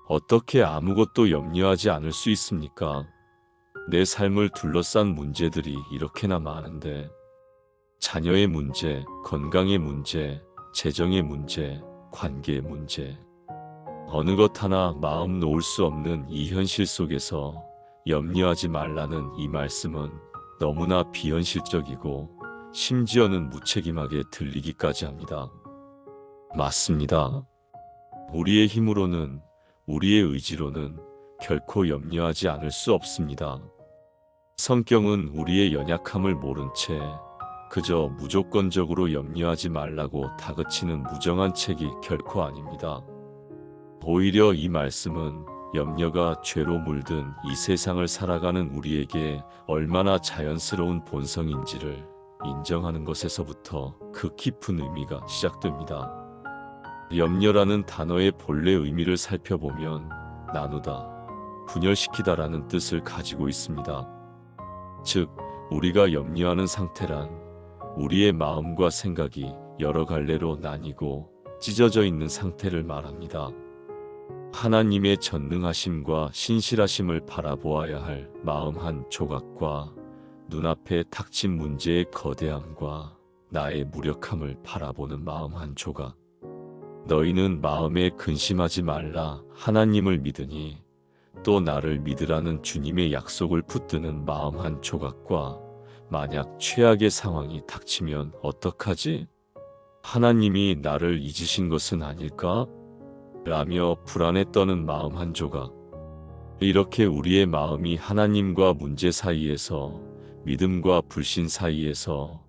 어떻게 아무것도 염려하지 않을 수 있습니까? 내 삶을 둘러싼 문제들이 이렇게나 많은데, 자녀의 문제, 건강의 문제, 재정의 문제, 관계의 문제, 어느 것 하나 마음 놓을 수 없는 이 현실 속에서 염려하지 말라는 이 말씀은 너무나 비현실적이고 심지어는 무책임하게 들리기까지 합니다. 맞습니다. 우리의 힘으로는, 우리의 의지로는 결코 염려하지 않을 수 없습니다. 성경은 우리의 연약함을 모른 채 그저 무조건적으로 염려하지 말라고 다그치는 무정한 책이 결코 아닙니다. 오히려 이 말씀은 염려가 죄로 물든 이 세상을 살아가는 우리에게 얼마나 자연스러운 본성인지를 인정하는 것에서부터 그 깊은 의미가 시작됩니다. 염려라는 단어의 본래 의미를 살펴보면 나누다, 분열시키다라는 뜻을 가지고 있습니다. 즉, 우리가 염려하는 상태란 우리의 마음과 생각이 여러 갈래로 나뉘고 찢어져 있는 상태를 말합니다. 하나님의 전능하심과 신실하심을 바라보아야 할 마음 한 조각과 눈앞에 닥친 문제의 거대함과 나의 무력함을 바라보는 마음 한 조각. 너희는 마음에 근심하지 말라 하나님을 믿으니 또 나를 믿으라는 주님의 약속을 붙드는 마음 한 조각과 만약 최악의 상황이 닥치면 어떡하지? 하나님이 나를 잊으신 것은 아닐까? 라며 불안에 떠는 마음 한 조각. 이렇게 우리의 마음이 하나님과 문제 사이에서, 믿음과 불신 사이에서,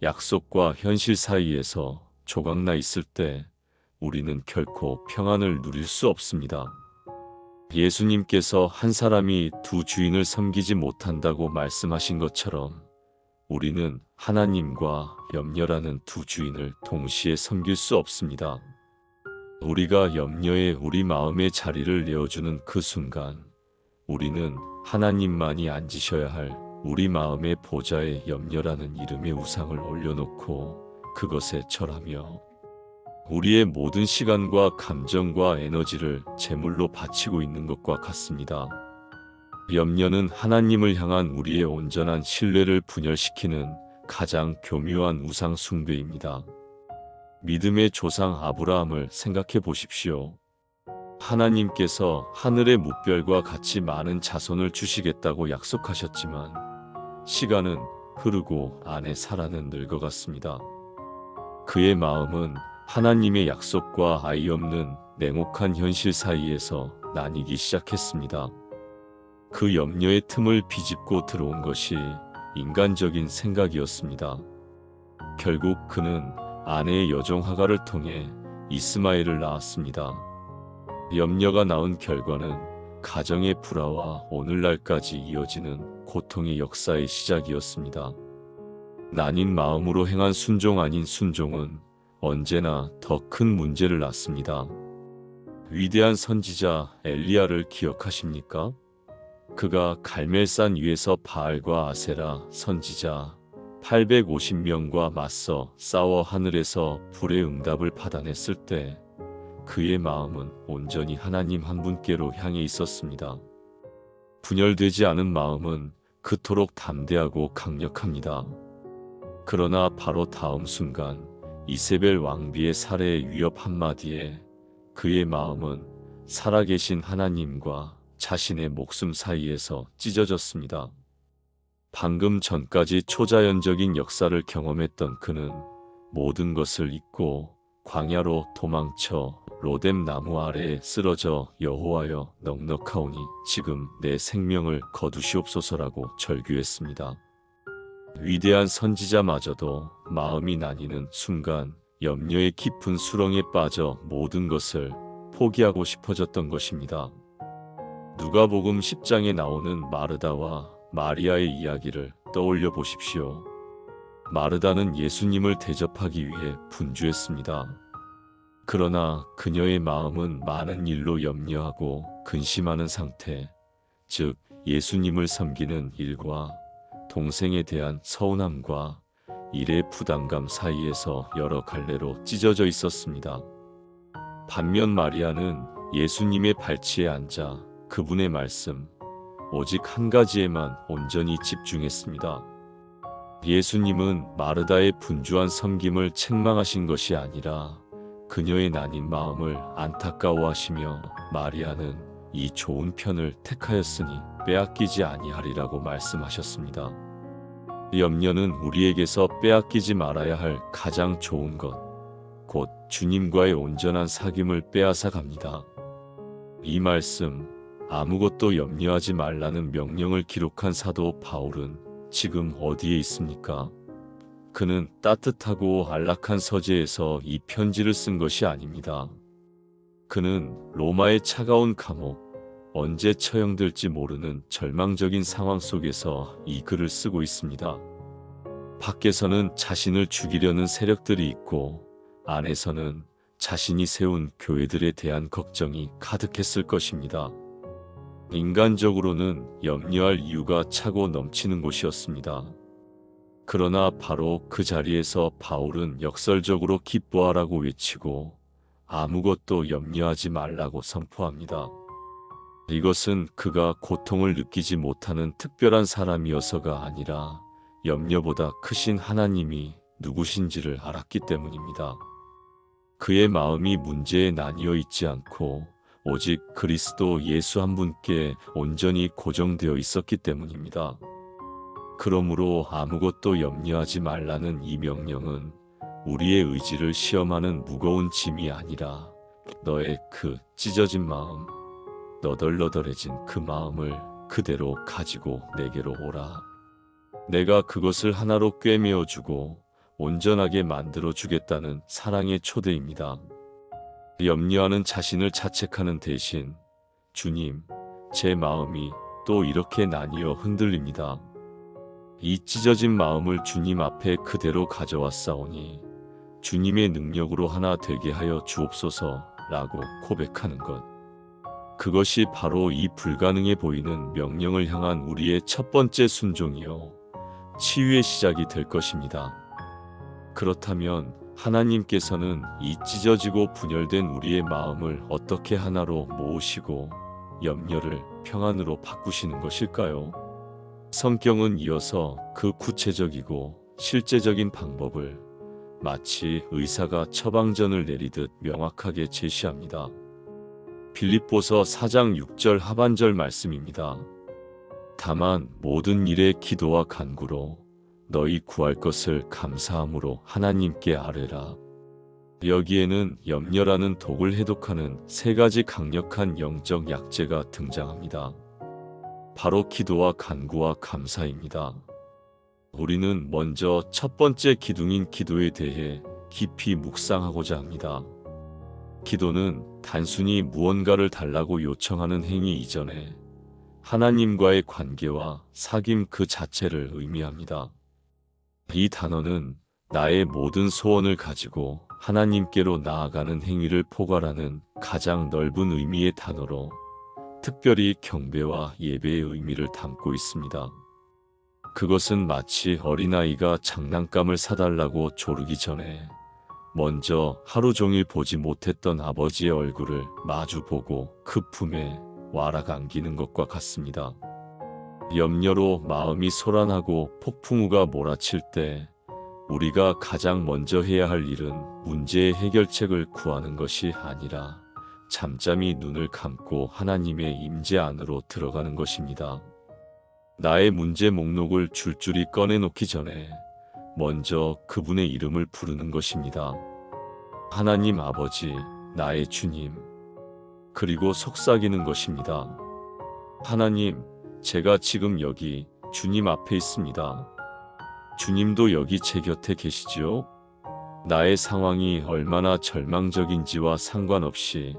약속과 현실 사이에서 조각나 있을 때 우리는 결코 평안을 누릴 수 없습니다. 예수님께서 한 사람이 두 주인을 섬기지 못한다고 말씀하신 것처럼 우리는 하나님과 염려라는 두 주인을 동시에 섬길 수 없습니다. 우리가 염려에 우리 마음의 자리를 내어주는 그 순간 우리는 하나님만이 앉으셔야 할 우리 마음의 보좌에 염려라는 이름의 우상을 올려놓고 그것에 절하며 우리의 모든 시간과 감정과 에너지를 제물로 바치고 있는 것과 같습니다. 염려는 하나님을 향한 우리의 온전한 신뢰를 분열시키는 가장 교묘한 우상 숭배입니다. 믿음의 조상 아브라함을 생각해 보십시오. 하나님께서 하늘의 뭇별과 같이 많은 자손을 주시겠다고 약속하셨지만 시간은 흐르고 아내 사라는 늙어갔습니다. 그의 마음은 하나님의 약속과 아이 없는 냉혹한 현실 사이에서 나뉘기 시작했습니다. 그 염려의 틈을 비집고 들어온 것이 인간적인 생각이었습니다. 결국 그는 아내의 여종 하갈을 통해 이스마엘을 낳았습니다. 염려가 낳은 결과는 가정의 불화와 오늘날까지 이어지는 고통의 역사의 시작이었습니다. 나뉜 마음으로 행한 순종 아닌 순종은 언제나 더 큰 문제를 낳습니다. 위대한 선지자 엘리야를 기억하십니까? 그가 갈멜산 위에서 바알과 아세라 선지자 850명과 맞서 싸워 하늘에서 불의 응답을 받아냈을 때 그의 마음은 온전히 하나님 한 분께로 향해 있었습니다. 분열되지 않은 마음은 그토록 담대하고 강력합니다. 그러나 바로 다음 순간 이세벨 왕비의 살해의 위협 한마디에 그의 마음은 살아계신 하나님과 자신의 목숨 사이에서 찢어졌습니다. 방금 전까지 초자연적인 역사를 경험했던 그는 모든 것을 잊고 광야로 도망쳐 로뎀 나무 아래에 쓰러져 여호와여 넉넉하오니 지금 내 생명을 거두시옵소서라고 절규했습니다. 위대한 선지자마저도 마음이 나뉘는 순간 염려의 깊은 수렁에 빠져 모든 것을 포기하고 싶어졌던 것입니다. 누가복음 10장에 나오는 마르다와 마리아의 이야기를 떠올려 보십시오. 마르다는 예수님을 대접하기 위해 분주했습니다. 그러나 그녀의 마음은 많은 일로 염려하고 근심하는 상태, 즉 예수님을 섬기는 일과 동생에 대한 서운함과 일의 부담감 사이에서 여러 갈래로 찢어져 있었습니다. 반면 마리아는 예수님의 발치에 앉아 그분의 말씀, 오직 한 가지에만 온전히 집중했습니다. 예수님은 마르다의 분주한 섬김을 책망하신 것이 아니라 그녀의 나뉜 마음을 안타까워하시며 마리아는 이 좋은 편을 택하였으니 빼앗기지 아니하리라고 말씀하셨습니다. 염려는 우리에게서 빼앗기지 말아야 할 가장 좋은 것, 곧 주님과의 온전한 사귐을 빼앗아 갑니다. 이 말씀, 아무것도 염려하지 말라는 명령을 기록한 사도 바울은 지금 어디에 있습니까? 그는 따뜻하고 안락한 서재에서 이 편지를 쓴 것이 아닙니다. 그는 로마의 차가운 감옥, 언제 처형될지 모르는 절망적인 상황 속에서 이 글을 쓰고 있습니다. 밖에서는 자신을 죽이려는 세력들이 있고 안에서는 자신이 세운 교회들에 대한 걱정이 가득했을 것입니다. 인간적으로는 염려할 이유가 차고 넘치는 곳이었습니다. 그러나 바로 그 자리에서 바울은 역설적으로 기뻐하라고 외치고 아무것도 염려하지 말라고 선포합니다. 이것은 그가 고통을 느끼지 못하는 특별한 사람이어서가 아니라 염려보다 크신 하나님이 누구신지를 알았기 때문입니다. 그의 마음이 문제에 나뉘어 있지 않고 오직 그리스도 예수 한 분께 온전히 고정되어 있었기 때문입니다. 그러므로 아무것도 염려하지 말라는 이 명령은 우리의 의지를 시험하는 무거운 짐이 아니라 너의 그 찢어진 마음, 너덜너덜해진 그 마음을 그대로 가지고 내게로 오라. 내가 그것을 하나로 꿰매어주고 온전하게 만들어주겠다는 사랑의 초대입니다. 염려하는 자신을 자책하는 대신 주님, 제 마음이 또 이렇게 나뉘어 흔들립니다. 이 찢어진 마음을 주님 앞에 그대로 가져왔사오니 주님의 능력으로 하나 되게 하여 주옵소서라고 고백하는 것. 그것이 바로 이 불가능해 보이는 명령을 향한 우리의 첫 번째 순종이요, 치유의 시작이 될 것입니다. 그렇다면 하나님께서는 이 찢어지고 분열된 우리의 마음을 어떻게 하나로 모으시고 염려를 평안으로 바꾸시는 것일까요? 성경은 이어서 그 구체적이고 실제적인 방법을 마치 의사가 처방전을 내리듯 명확하게 제시합니다. 빌립보서 4장 6절 하반절 말씀입니다. 다만 모든 일에 기도와 간구로 너희 구할 것을 감사함으로 하나님께 아뢰라. 여기에는 염려라는 독을 해독하는 세 가지 강력한 영적 약재가 등장합니다. 바로 기도와 간구와 감사입니다. 우리는 먼저 첫 번째 기둥인 기도에 대해 깊이 묵상하고자 합니다. 기도는 단순히 무언가를 달라고 요청하는 행위 이전에 하나님과의 관계와 사귐 그 자체를 의미합니다. 이 단어는 나의 모든 소원을 가지고 하나님께로 나아가는 행위를 포괄하는 가장 넓은 의미의 단어로 특별히 경배와 예배의 의미를 담고 있습니다. 그것은 마치 어린아이가 장난감을 사달라고 조르기 전에 먼저 하루 종일 보지 못했던 아버지의 얼굴을 마주보고 그 품에 와락 안기는 것과 같습니다. 염려로 마음이 소란하고 폭풍우가 몰아칠 때 우리가 가장 먼저 해야 할 일은 문제의 해결책을 구하는 것이 아니라 잠잠히 눈을 감고 하나님의 임재 안으로 들어가는 것입니다. 나의 문제 목록을 줄줄이 꺼내놓기 전에 먼저 그분의 이름을 부르는 것입니다. 하나님 아버지, 나의 주님. 그리고 속삭이는 것입니다. 하나님, 제가 지금 여기 주님 앞에 있습니다. 주님도 여기 제 곁에 계시지요? 나의 상황이 얼마나 절망적인지와 상관없이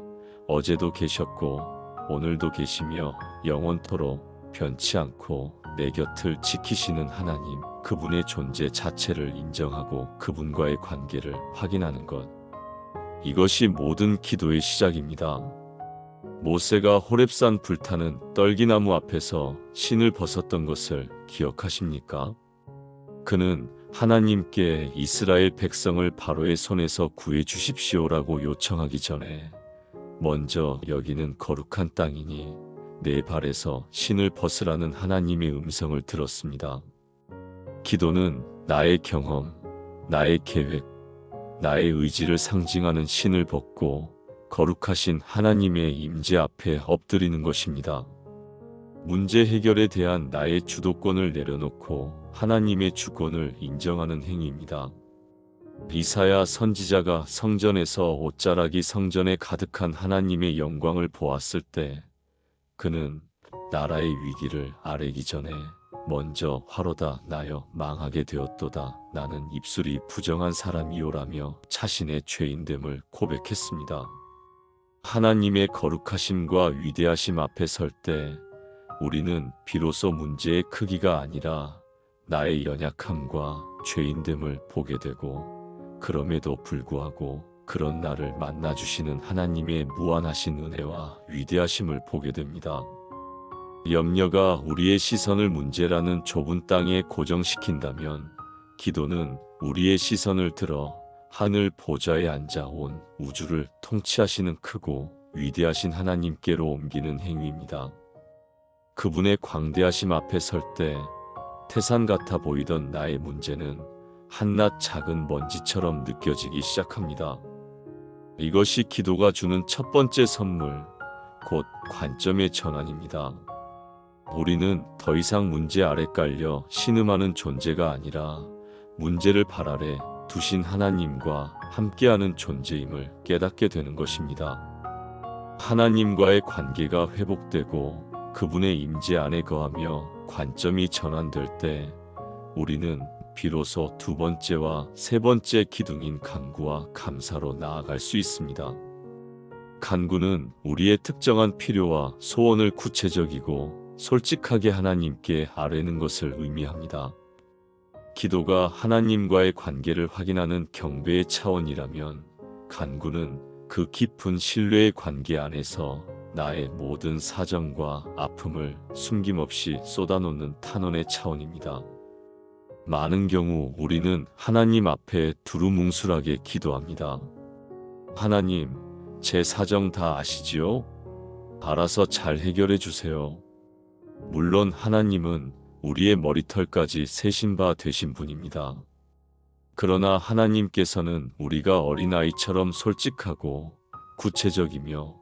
어제도 계셨고 오늘도 계시며 영원토록 변치 않고 내 곁을 지키시는 하나님, 그분의 존재 자체를 인정하고 그분과의 관계를 확인하는 것. 이것이 모든 기도의 시작입니다. 모세가 호렙산 불타는 떨기나무 앞에서 신을 벗었던 것을 기억하십니까? 그는 하나님께 이스라엘 백성을 바로의 손에서 구해 주십시오라고 요청하기 전에 먼저 여기는 거룩한 땅이니 내 발에서 신을 벗으라는 하나님의 음성을 들었습니다. 기도는 나의 경험, 나의 계획, 나의 의지를 상징하는 신을 벗고 거룩하신 하나님의 임재 앞에 엎드리는 것입니다. 문제 해결에 대한 나의 주도권을 내려놓고 하나님의 주권을 인정하는 행위입니다. 이사야 선지자가 성전에서 옷자락이 성전에 가득한 하나님의 영광을 보았을 때 그는 나라의 위기를 아뢰기 전에 먼저 화로다 나여 망하게 되었도다 나는 입술이 부정한 사람이오라며 자신의 죄인됨을 고백했습니다. 하나님의 거룩하심과 위대하심 앞에 설 때 우리는 비로소 문제의 크기가 아니라 나의 연약함과 죄인됨을 보게 되고, 그럼에도 불구하고 그런 나를 만나주시는 하나님의 무한하신 은혜와 위대하심을 보게 됩니다. 염려가 우리의 시선을 문제라는 좁은 땅에 고정시킨다면, 기도는 우리의 시선을 들어 하늘 보좌에 앉아 온 우주를 통치하시는 크고 위대하신 하나님께로 옮기는 행위입니다. 그분의 광대하심 앞에 설 때 태산 같아 보이던 나의 문제는 한낱 작은 먼지처럼 느껴지기 시작합니다. 이것이 기도가 주는 첫 번째 선물, 곧 관점의 전환입니다. 우리는 더 이상 문제 아래 깔려 신음하는 존재가 아니라 문제를 발 아래 두신 하나님과 함께하는 존재임을 깨닫게 되는 것입니다. 하나님과의 관계가 회복되고 그분의 임재 안에 거하며 관점이 전환될 때 우리는 비로소 두 번째와 세 번째 기둥인 간구와 감사로 나아갈 수 있습니다. 간구는 우리의 특정한 필요와 소원을 구체적이고 솔직하게 하나님께 아뢰는 것을 의미합니다. 기도가 하나님과의 관계를 확인하는 경배의 차원이라면, 간구는 그 깊은 신뢰의 관계 안에서 나의 모든 사정과 아픔을 숨김없이 쏟아놓는 탄원의 차원입니다. 많은 경우 우리는 하나님 앞에 두루뭉술하게 기도합니다. 하나님, 제 사정 다 아시지요? 알아서 잘 해결해 주세요. 물론 하나님은 우리의 머리털까지 세신 바 되신 분입니다. 그러나 하나님께서는 우리가 어린아이처럼 솔직하고 구체적이며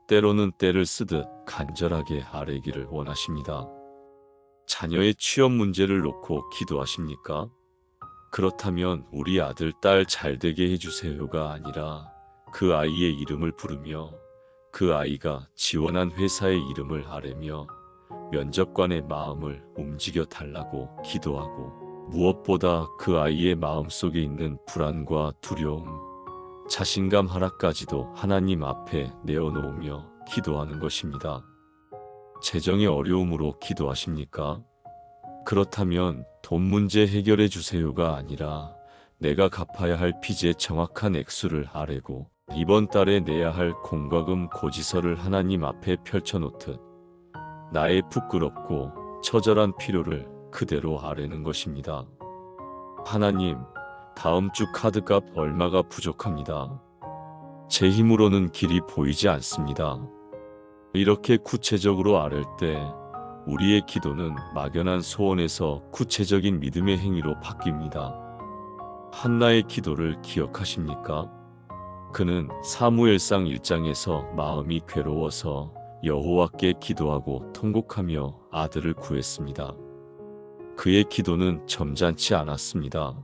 때로는 때를 쓰듯 간절하게 아뢰기를 원하십니다. 자녀의 취업 문제를 놓고 기도하십니까? 그렇다면 우리 아들, 딸 잘되게 해주세요가 아니라 그 아이의 이름을 부르며 그 아이가 지원한 회사의 이름을 아뢰며 면접관의 마음을 움직여 달라고 기도하고, 무엇보다 그 아이의 마음속에 있는 불안과 두려움, 자신감 하락까지도 하나님 앞에 내어놓으며 기도하는 것입니다. 재정의 어려움으로 기도하십니까? 그렇다면 돈 문제 해결해 주세요가 아니라 내가 갚아야 할 빚의 정확한 액수를 아뢰고 이번 달에 내야 할 공과금 고지서를 하나님 앞에 펼쳐놓듯 나의 부끄럽고 처절한 필요를 그대로 아뢰는 것입니다. 하나님, 다음 주 카드값 얼마가 부족합니다. 제 힘으로는 길이 보이지 않습니다. 이렇게 구체적으로 아뢰 때 우리의 기도는 막연한 소원에서 구체적인 믿음의 행위로 바뀝니다. 한나의 기도를 기억하십니까? 그는 사무엘상 1장에서 마음이 괴로워서 여호와께 기도하고 통곡하며 아들을 구했습니다. 그의 기도는 점잖지 않았습니다.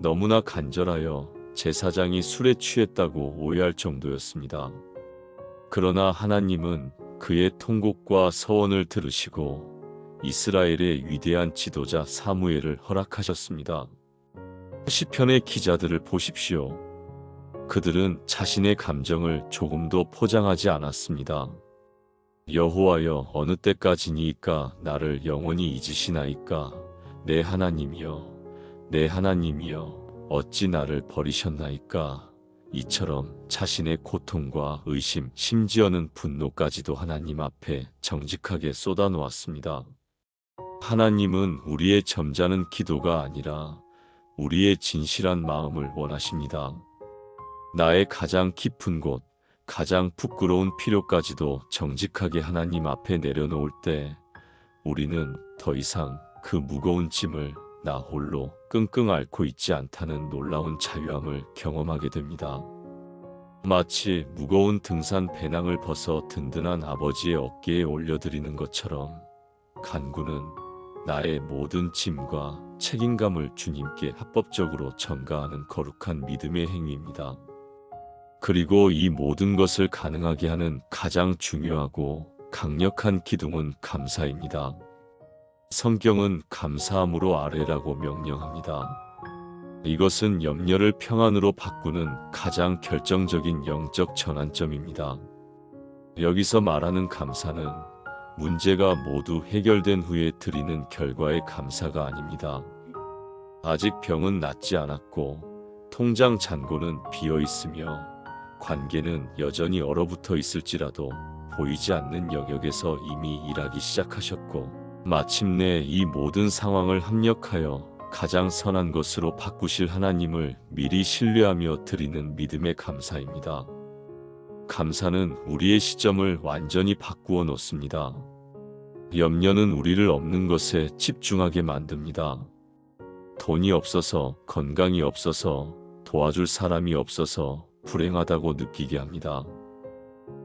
너무나 간절하여 제사장이 술에 취했다고 오해할 정도였습니다. 그러나 하나님은 그의 통곡과 서원을 들으시고 이스라엘의 위대한 지도자 사무엘을 허락하셨습니다. 시편의 기자들을 보십시오. 그들은 자신의 감정을 조금도 포장하지 않았습니다. 여호와여, 어느 때까지니이까 나를 영원히 잊으시나이까? 내 하나님이여, 내 하나님이여, 어찌 나를 버리셨나이까? 이처럼 자신의 고통과 의심, 심지어는 분노까지도 하나님 앞에 정직하게 쏟아놓았습니다. 하나님은 우리의 점잖은 기도가 아니라 우리의 진실한 마음을 원하십니다. 나의 가장 깊은 곳, 가장 부끄러운 필요까지도 정직하게 하나님 앞에 내려놓을 때 우리는 더 이상 그 무거운 짐을 나 홀로 끙끙 앓고 있지 않다는 놀라운 자유함을 경험하게 됩니다. 마치 무거운 등산 배낭을 벗어 든든한 아버지의 어깨에 올려드리는 것처럼 간구는 나의 모든 짐과 책임감을 주님께 합법적으로 전가하는 거룩한 믿음의 행위입니다. 그리고 이 모든 것을 가능하게 하는 가장 중요하고 강력한 기둥은 감사입니다. 성경은 감사함으로 아뢰라고 명령합니다. 이것은 염려를 평안으로 바꾸는 가장 결정적인 영적 전환점입니다. 여기서 말하는 감사는 문제가 모두 해결된 후에 드리는 결과의 감사가 아닙니다. 아직 병은 낫지 않았고 통장 잔고는 비어 있으며 관계는 여전히 얼어붙어 있을지라도 보이지 않는 영역에서 이미 일하기 시작하셨고 마침내 이 모든 상황을 합력하여 가장 선한 것으로 바꾸실 하나님을 미리 신뢰하며 드리는 믿음의 감사입니다. 감사는 우리의 시점을 완전히 바꾸어 놓습니다. 염려는 우리를 없는 것에 집중하게 만듭니다. 돈이 없어서, 건강이 없어서, 도와줄 사람이 없어서 불행하다고 느끼게 합니다.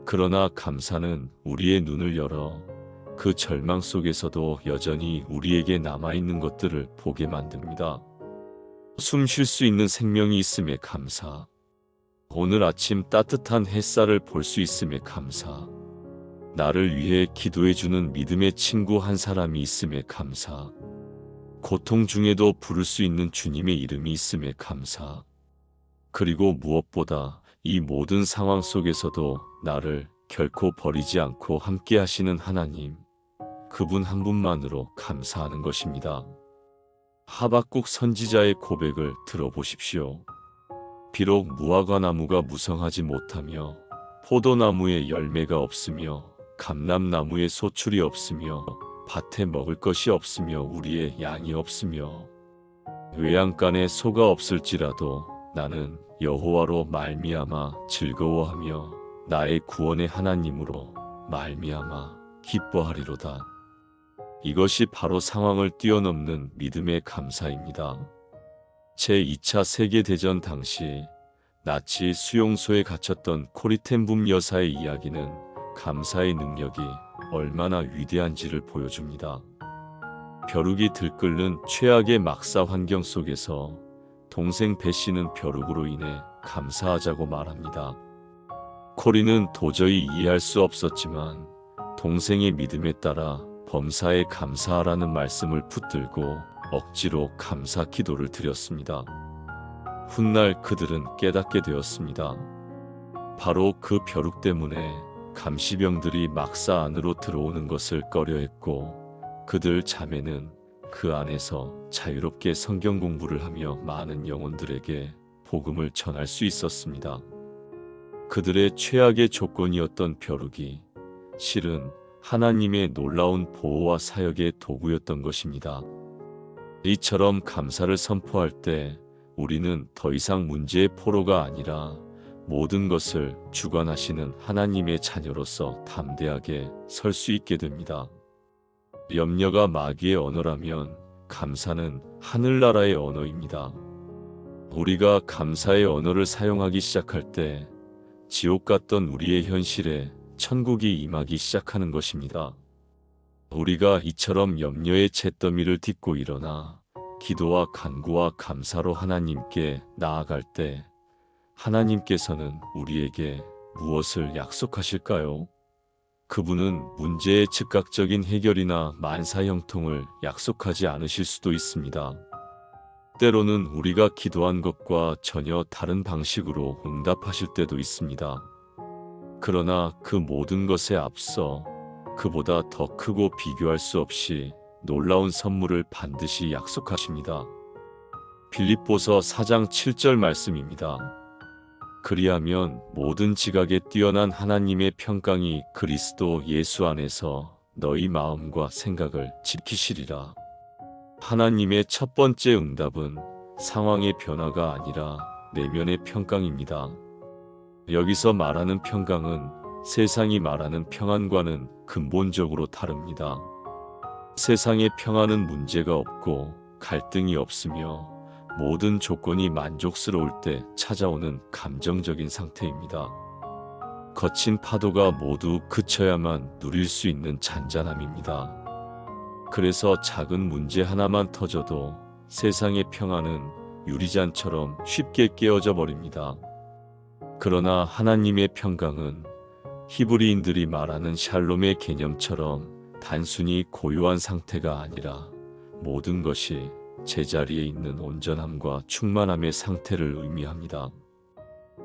그러나 감사는 우리의 눈을 열어 그 절망 속에서도 여전히 우리에게 남아있는 것들을 보게 만듭니다. 숨 쉴 수 있는 생명이 있음에 감사. 오늘 아침 따뜻한 햇살을 볼 수 있음에 감사. 나를 위해 기도해주는 믿음의 친구 한 사람이 있음에 감사. 고통 중에도 부를 수 있는 주님의 이름이 있음에 감사. 그리고 무엇보다 이 모든 상황 속에서도 나를 결코 버리지 않고 함께 하시는 하나님, 그분 한 분만으로 감사하는 것입니다. 하박국 선지자의 고백을 들어보십시오. 비록 무화과나무가 무성하지 못하며 포도나무에 열매가 없으며 감람나무에 소출이 없으며 밭에 먹을 것이 없으며 우리의 양이 없으며 외양간에 소가 없을지라도 나는 여호와로 말미암아 즐거워하며 나의 구원의 하나님으로 말미암아 기뻐하리로다. 이것이 바로 상황을 뛰어넘는 믿음의 감사입니다. 제2차 세계대전 당시 나치 수용소에 갇혔던 코리텐붐 여사의 이야기는 감사의 능력이 얼마나 위대한지를 보여줍니다. 벼룩이 들끓는 최악의 막사 환경 속에서 동생 배 씨는 벼룩으로 인해 감사하자고 말합니다. 코리는 도저히 이해할 수 없었지만 동생의 믿음에 따라 범사에 감사하라는 말씀을 붙들고 억지로 감사 기도를 드렸습니다. 훗날 그들은 깨닫게 되었습니다. 바로 그 벼룩 때문에 감시병들이 막사 안으로 들어오는 것을 꺼려했고 그들 자매는 그 안에서 자유롭게 성경 공부를 하며 많은 영혼들에게 복음을 전할 수 있었습니다. 그들의 최악의 조건이었던 벼룩이 실은 하나님의 놀라운 보호와 사역의 도구였던 것입니다. 이처럼 감사를 선포할 때 우리는 더 이상 문제의 포로가 아니라 모든 것을 주관하시는 하나님의 자녀로서 담대하게 설 수 있게 됩니다. 염려가 마귀의 언어라면 감사는 하늘나라의 언어입니다. 우리가 감사의 언어를 사용하기 시작할 때 지옥 같던 우리의 현실에 천국이 임하기 시작하는 것입니다. 우리가 이처럼 염려의 잿더미를 딛고 일어나 기도와 간구와 감사로 하나님께 나아갈 때 하나님께서는 우리에게 무엇을 약속하실까요? 그분은 문제의 즉각적인 해결이나 만사형통을 약속하지 않으실 수도 있습니다. 때로는 우리가 기도한 것과 전혀 다른 방식으로 응답하실 때도 있습니다. 그러나 그 모든 것에 앞서 그보다 더 크고 비교할 수 없이 놀라운 선물을 반드시 약속하십니다. 빌립보서 4장 7절 말씀입니다. 그리하면 모든 지각에 뛰어난 하나님의 평강이 그리스도 예수 안에서 너희 마음과 생각을 지키시리라. 하나님의 첫 번째 응답은 상황의 변화가 아니라 내면의 평강입니다. 여기서 말하는 평강은 세상이 말하는 평안과는 근본적으로 다릅니다. 세상의 평안은 문제가 없고 갈등이 없으며 모든 조건이 만족스러울 때 찾아오는 감정적인 상태입니다. 거친 파도가 모두 그쳐야만 누릴 수 있는 잔잔함입니다. 그래서 작은 문제 하나만 터져도 세상의 평안은 유리잔처럼 쉽게 깨어져 버립니다. 그러나 하나님의 평강은 히브리인들이 말하는 샬롬의 개념처럼 단순히 고요한 상태가 아니라 모든 것이 제자리에 있는 온전함과 충만함의 상태를 의미합니다.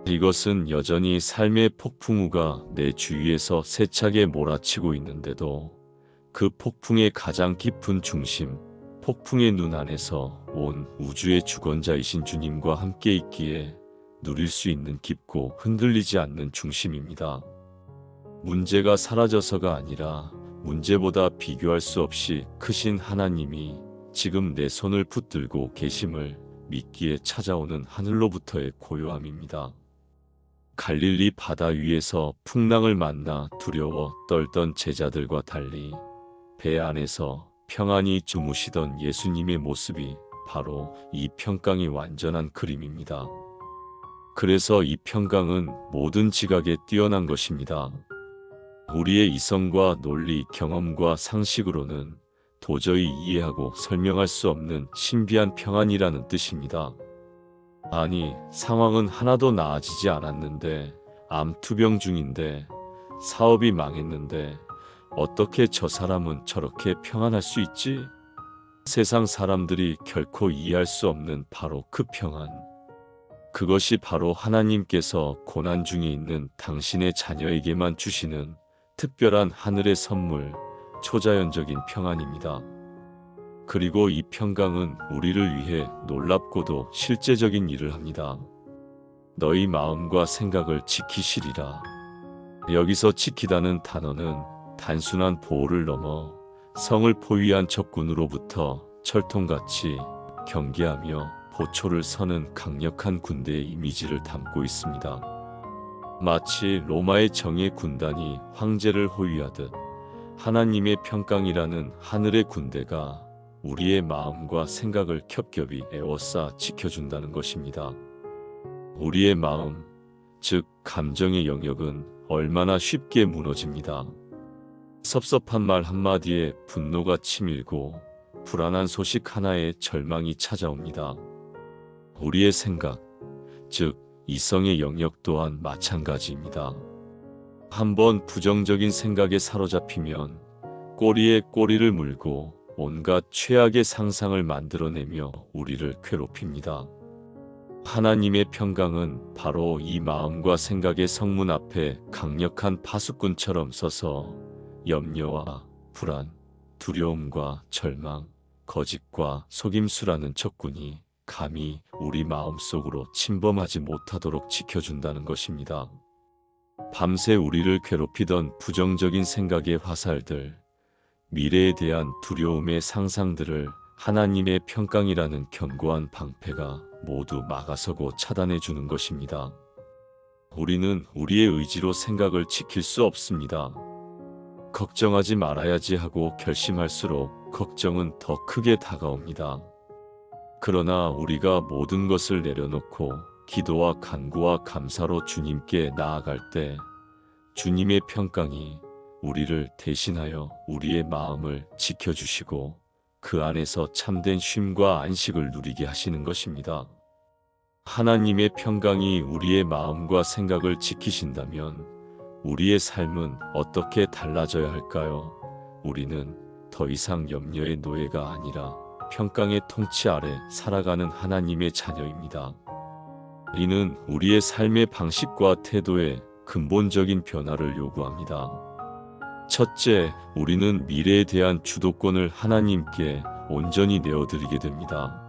이것은 여전히 삶의 폭풍우가 내 주위에서 세차게 몰아치고 있는데도 그 폭풍의 가장 깊은 중심, 폭풍의 눈 안에서 온 우주의 주권자이신 주님과 함께 있기에 누릴 수 있는 깊고 흔들리지 않는 중심입니다. 문제가 사라져서가 아니라 문제보다 비교할 수 없이 크신 하나님이 지금 내 손을 붙들고 계심을 믿기에 찾아오는 하늘로부터의 고요함입니다. 갈릴리 바다 위에서 풍랑을 만나 두려워 떨던 제자들과 달리 배 안에서 평안히 주무시던 예수님의 모습이 바로 이 평강의 완전한 그림입니다. 그래서 이 평강은 모든 지각에 뛰어난 것입니다. 우리의 이성과 논리, 경험과 상식으로는 도저히 이해하고 설명할 수 없는 신비한 평안이라는 뜻입니다. 아니, 상황은 하나도 나아지지 않았는데, 암 투병 중인데, 사업이 망했는데, 어떻게 저 사람은 저렇게 평안할 수 있지? 세상 사람들이 결코 이해할 수 없는 바로 그 평안. 그것이 바로 하나님께서 고난 중에 있는 당신의 자녀에게만 주시는 특별한 하늘의 선물, 초자연적인 평안입니다. 그리고 이 평강은 우리를 위해 놀랍고도 실제적인 일을 합니다. 너희 마음과 생각을 지키시리라. 여기서 지키다는 단어는 단순한 보호를 넘어 성을 포위한 적군으로부터 철통같이 경계하며 보초를 서는 강력한 군대의 이미지를 담고 있습니다. 마치 로마의 정예 군단이 황제를 호위하듯 하나님의 평강이라는 하늘의 군대가 우리의 마음과 생각을 겹겹이 에워싸 지켜준다는 것입니다. 우리의 마음, 즉 감정의 영역은 얼마나 쉽게 무너집니다. 섭섭한 말 한마디에 분노가 치밀고 불안한 소식 하나에 절망이 찾아옵니다. 우리의 생각, 즉 이성의 영역 또한 마찬가지입니다. 한번 부정적인 생각에 사로잡히면 꼬리에 꼬리를 물고 온갖 최악의 상상을 만들어내며 우리를 괴롭힙니다. 하나님의 평강은 바로 이 마음과 생각의 성문 앞에 강력한 파수꾼처럼 서서 염려와 불안, 두려움과 절망, 거짓과 속임수라는 적군이 감히 우리 마음속으로 침범하지 못하도록 지켜준다는 것입니다. 밤새 우리를 괴롭히던 부정적인 생각의 화살들, 미래에 대한 두려움의 상상들을 하나님의 평강이라는 견고한 방패가 모두 막아서고 차단해 주는 것입니다. 우리는 우리의 의지로 생각을 지킬 수 없습니다. 걱정하지 말아야지 하고 결심할수록 걱정은 더 크게 다가옵니다. 그러나 우리가 모든 것을 내려놓고 기도와 간구와 감사로 주님께 나아갈 때 주님의 평강이 우리를 대신하여 우리의 마음을 지켜주시고 그 안에서 참된 쉼과 안식을 누리게 하시는 것입니다. 하나님의 평강이 우리의 마음과 생각을 지키신다면 우리의 삶은 어떻게 달라져야 할까요? 우리는 더 이상 염려의 노예가 아니라 평강의 통치 아래 살아가는 하나님의 자녀입니다. 이는 우리의 삶의 방식과 태도에 근본적인 변화를 요구합니다. 첫째, 우리는 미래에 대한 주도권을 하나님께 온전히 내어드리게 됩니다.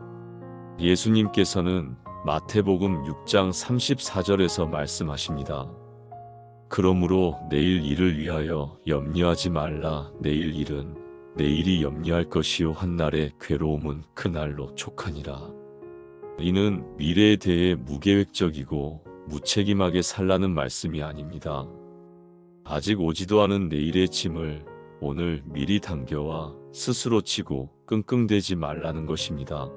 예수님께서는 마태복음 6장 34절에서 말씀하십니다. 그러므로 내일 일을 위하여 염려하지 말라. 내일 일은 내일이 염려할 것이요 한날의 괴로움은 그날로 족하니라. 이는 미래에 대해 무계획적이고 무책임하게 살라는 말씀이 아닙니다. 아직 오지도 않은 내일의 짐을 오늘 미리 당겨와 스스로 지고 끙끙대지 말라는 것입니다.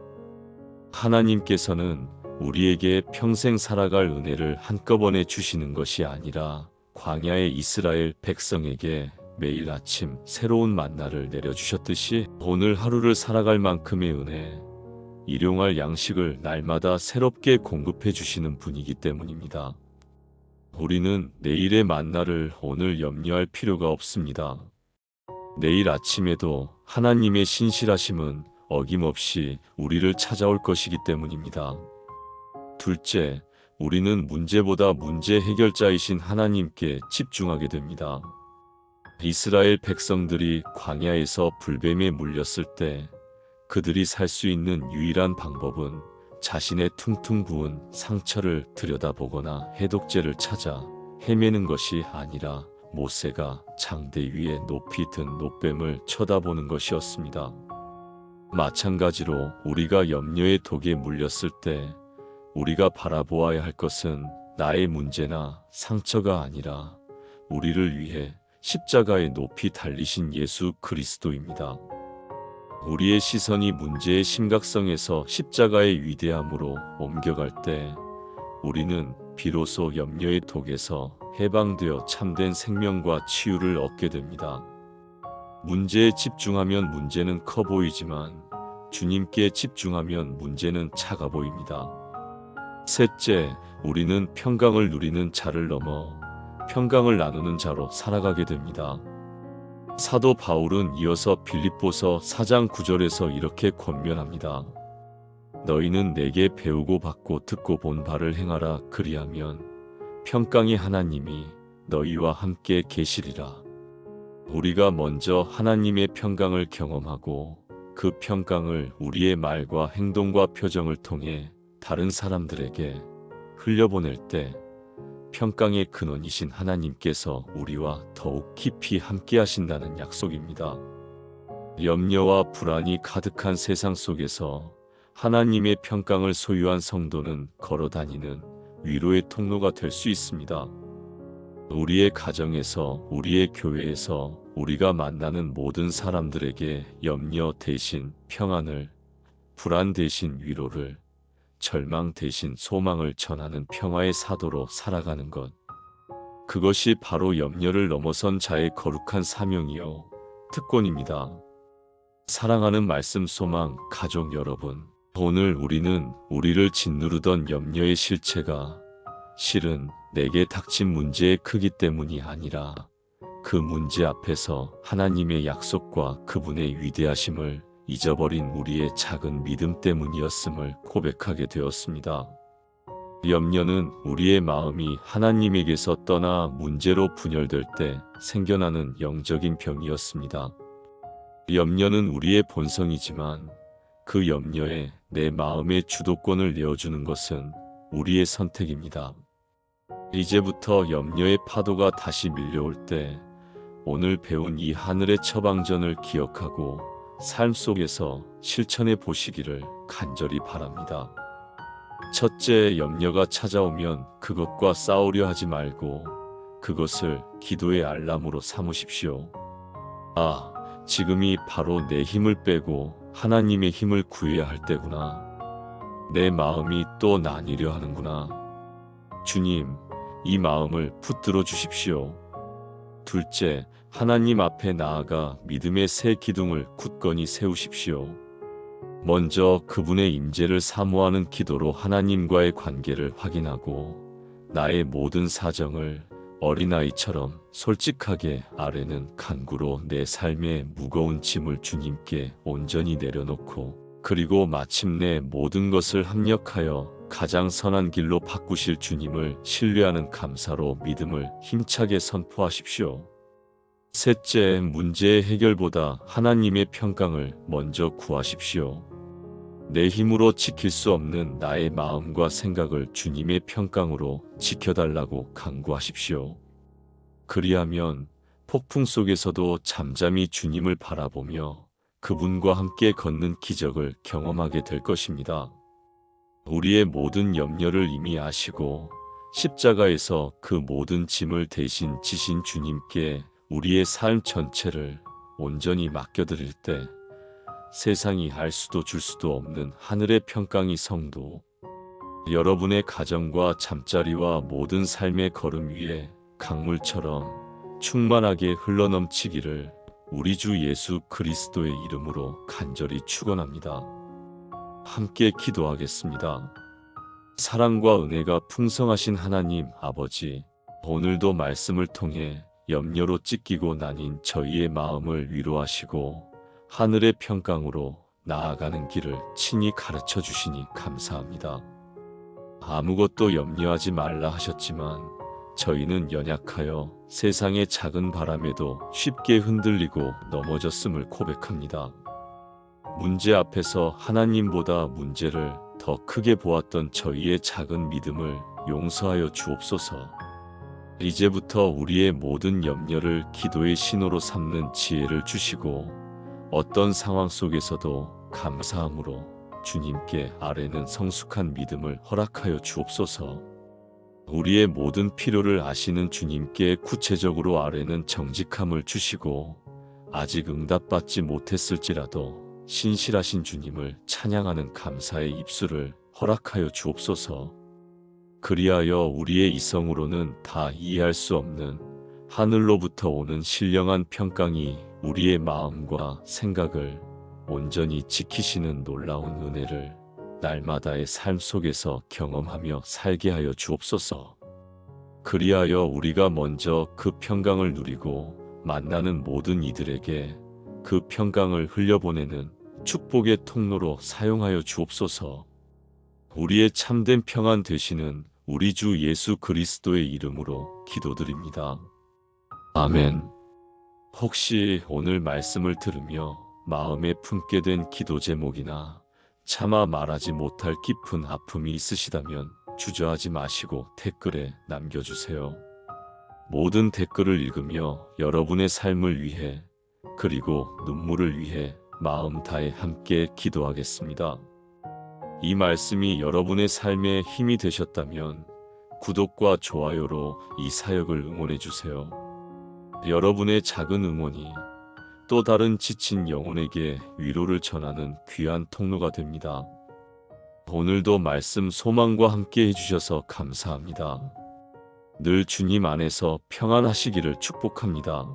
하나님께서는 우리에게 평생 살아갈 은혜를 한꺼번에 주시는 것이 아니라 광야의 이스라엘 백성에게 매일 아침 새로운 만나를 내려주셨듯이 오늘 하루를 살아갈 만큼의 은혜, 일용할 양식을 날마다 새롭게 공급해 주시는 분이기 때문입니다. 우리는 내일의 만나를 오늘 염려할 필요가 없습니다. 내일 아침에도 하나님의 신실하심은 어김없이 우리를 찾아올 것이기 때문입니다. 둘째, 우리는 문제보다 문제 해결자이신 하나님께 집중하게 됩니다. 이스라엘 백성들이 광야에서 불뱀에 물렸을 때 그들이 살 수 있는 유일한 방법은 자신의 퉁퉁 부은 상처를 들여다보거나 해독제를 찾아 헤매는 것이 아니라 모세가 장대 위에 높이 든 노뱀을 쳐다보는 것이었습니다. 마찬가지로 우리가 염려의 독에 물렸을 때 우리가 바라보아야 할 것은 나의 문제나 상처가 아니라 우리를 위해 십자가에 높이 달리신 예수 그리스도입니다. 우리의 시선이 문제의 심각성에서 십자가의 위대함으로 옮겨갈 때 우리는 비로소 염려의 독에서 해방되어 참된 생명과 치유를 얻게 됩니다. 문제에 집중하면 문제는 커 보이지만 주님께 집중하면 문제는 작아 보입니다. 셋째, 우리는 평강을 누리는 자를 넘어 평강을 나누는 자로 살아가게 됩니다. 사도 바울은 이어서 빌립보서 4장 9절에서 이렇게 권면합니다. 너희는 내게 배우고 받고 듣고 본 바를 행하라. 그리하면 평강의 하나님이 너희와 함께 계시리라. 우리가 먼저 하나님의 평강을 경험하고 그 평강을 우리의 말과 행동과 표정을 통해 다른 사람들에게 흘려보낼 때 평강의 근원이신 하나님께서 우리와 더욱 깊이 함께 하신다는 약속입니다. 염려와 불안이 가득한 세상 속에서 하나님의 평강을 소유한 성도는 걸어다니는 위로의 통로가 될 수 있습니다. 우리의 가정에서, 우리의 교회에서 우리가 만나는 모든 사람들에게 염려 대신 평안을, 불안 대신 위로를, 절망 대신 소망을 전하는 평화의 사도로 살아가는 것. 그것이 바로 염려를 넘어선 자의 거룩한 사명이요, 특권입니다. 사랑하는 말씀 소망 가족 여러분, 오늘 우리는 우리를 짓누르던 염려의 실체가 실은 내게 닥친 문제의 크기 때문이 아니라 그 문제 앞에서 하나님의 약속과 그분의 위대하심을 잊어버린 우리의 작은 믿음 때문이었음을 고백하게 되었습니다. 염려는 우리의 마음이 하나님에게서 떠나 문제로 분열될 때 생겨나는 영적인 병이었습니다. 염려는 우리의 본성이지만 그 염려에 내 마음의 주도권을 내어주는 것은 우리의 선택입니다. 이제부터 염려의 파도가 다시 밀려올 때 오늘 배운 이 하늘의 처방전을 기억하고 삶 속에서 실천해 보시기를 간절히 바랍니다. 첫째, 염려가 찾아오면 그것과 싸우려 하지 말고 그것을 기도의 알람으로 삼으십시오. 아, 지금이 바로 내 힘을 빼고 하나님의 힘을 구해야 할 때구나. 내 마음이 또 나뉘려 하는구나. 주님, 이 마음을 붙들어 주십시오. 둘째, 하나님 앞에 나아가 믿음의 새 기둥을 굳건히 세우십시오. 먼저 그분의 임재를 사모하는 기도로 하나님과의 관계를 확인하고 나의 모든 사정을 어린아이처럼 솔직하게 아뢰는 간구로 내 삶의 무거운 짐을 주님께 온전히 내려놓고, 그리고 마침내 모든 것을 합력하여 가장 선한 길로 바꾸실 주님을 신뢰하는 감사로 믿음을 힘차게 선포하십시오. 셋째, 문제의 해결보다 하나님의 평강을 먼저 구하십시오. 내 힘으로 지킬 수 없는 나의 마음과 생각을 주님의 평강으로 지켜달라고 간구하십시오. 그리하면 폭풍 속에서도 잠잠히 주님을 바라보며 그분과 함께 걷는 기적을 경험하게 될 것입니다. 우리의 모든 염려를 이미 아시고 십자가에서 그 모든 짐을 대신 지신 주님께 우리의 삶 전체를 온전히 맡겨드릴 때 세상이 알 수도 줄 수도 없는 하늘의 평강이 성도 여러분의 가정과 잠자리와 모든 삶의 걸음 위에 강물처럼 충만하게 흘러넘치기를 우리 주 예수 그리스도의 이름으로 간절히 축원합니다. 함께 기도하겠습니다. 사랑과 은혜가 풍성하신 하나님 아버지, 오늘도 말씀을 통해 염려로 찢기고 나뉜 저희의 마음을 위로하시고 하늘의 평강으로 나아가는 길을 친히 가르쳐 주시니 감사합니다. 아무것도 염려하지 말라 하셨지만 저희는 연약하여 세상의 작은 바람에도 쉽게 흔들리고 넘어졌음을 고백합니다. 문제 앞에서 하나님보다 문제를 더 크게 보았던 저희의 작은 믿음을 용서하여 주옵소서. 이제부터 우리의 모든 염려를 기도의 신호로 삼는 지혜를 주시고 어떤 상황 속에서도 감사함으로 주님께 아뢰는 성숙한 믿음을 허락하여 주옵소서. 우리의 모든 필요를 아시는 주님께 구체적으로 아뢰는 정직함을 주시고 아직 응답받지 못했을지라도 신실하신 주님을 찬양하는 감사의 입술을 허락하여 주옵소서. 그리하여 우리의 이성으로는 다 이해할 수 없는 하늘로부터 오는 신령한 평강이 우리의 마음과 생각을 온전히 지키시는 놀라운 은혜를 날마다의 삶 속에서 경험하며 살게 하여 주옵소서. 그리하여 우리가 먼저 그 평강을 누리고 만나는 모든 이들에게 그 평강을 흘려보내는 축복의 통로로 사용하여 주옵소서. 우리의 참된 평안 되시는 우리 주 예수 그리스도의 이름으로 기도드립니다. 아멘. 혹시 오늘 말씀을 들으며 마음에 품게 된 기도 제목이나 차마 말하지 못할 깊은 아픔이 있으시다면 주저하지 마시고 댓글에 남겨주세요. 모든 댓글을 읽으며 여러분의 삶을 위해 그리고 눈물을 위해 마음 다해 함께 기도하겠습니다. 이 말씀이 여러분의 삶에 힘이 되셨다면 구독과 좋아요로 이 사역을 응원해주세요. 여러분의 작은 응원이 또 다른 지친 영혼에게 위로를 전하는 귀한 통로가 됩니다. 오늘도 말씀 소망과 함께 해주셔서 감사합니다. 늘 주님 안에서 평안하시기를 축복합니다.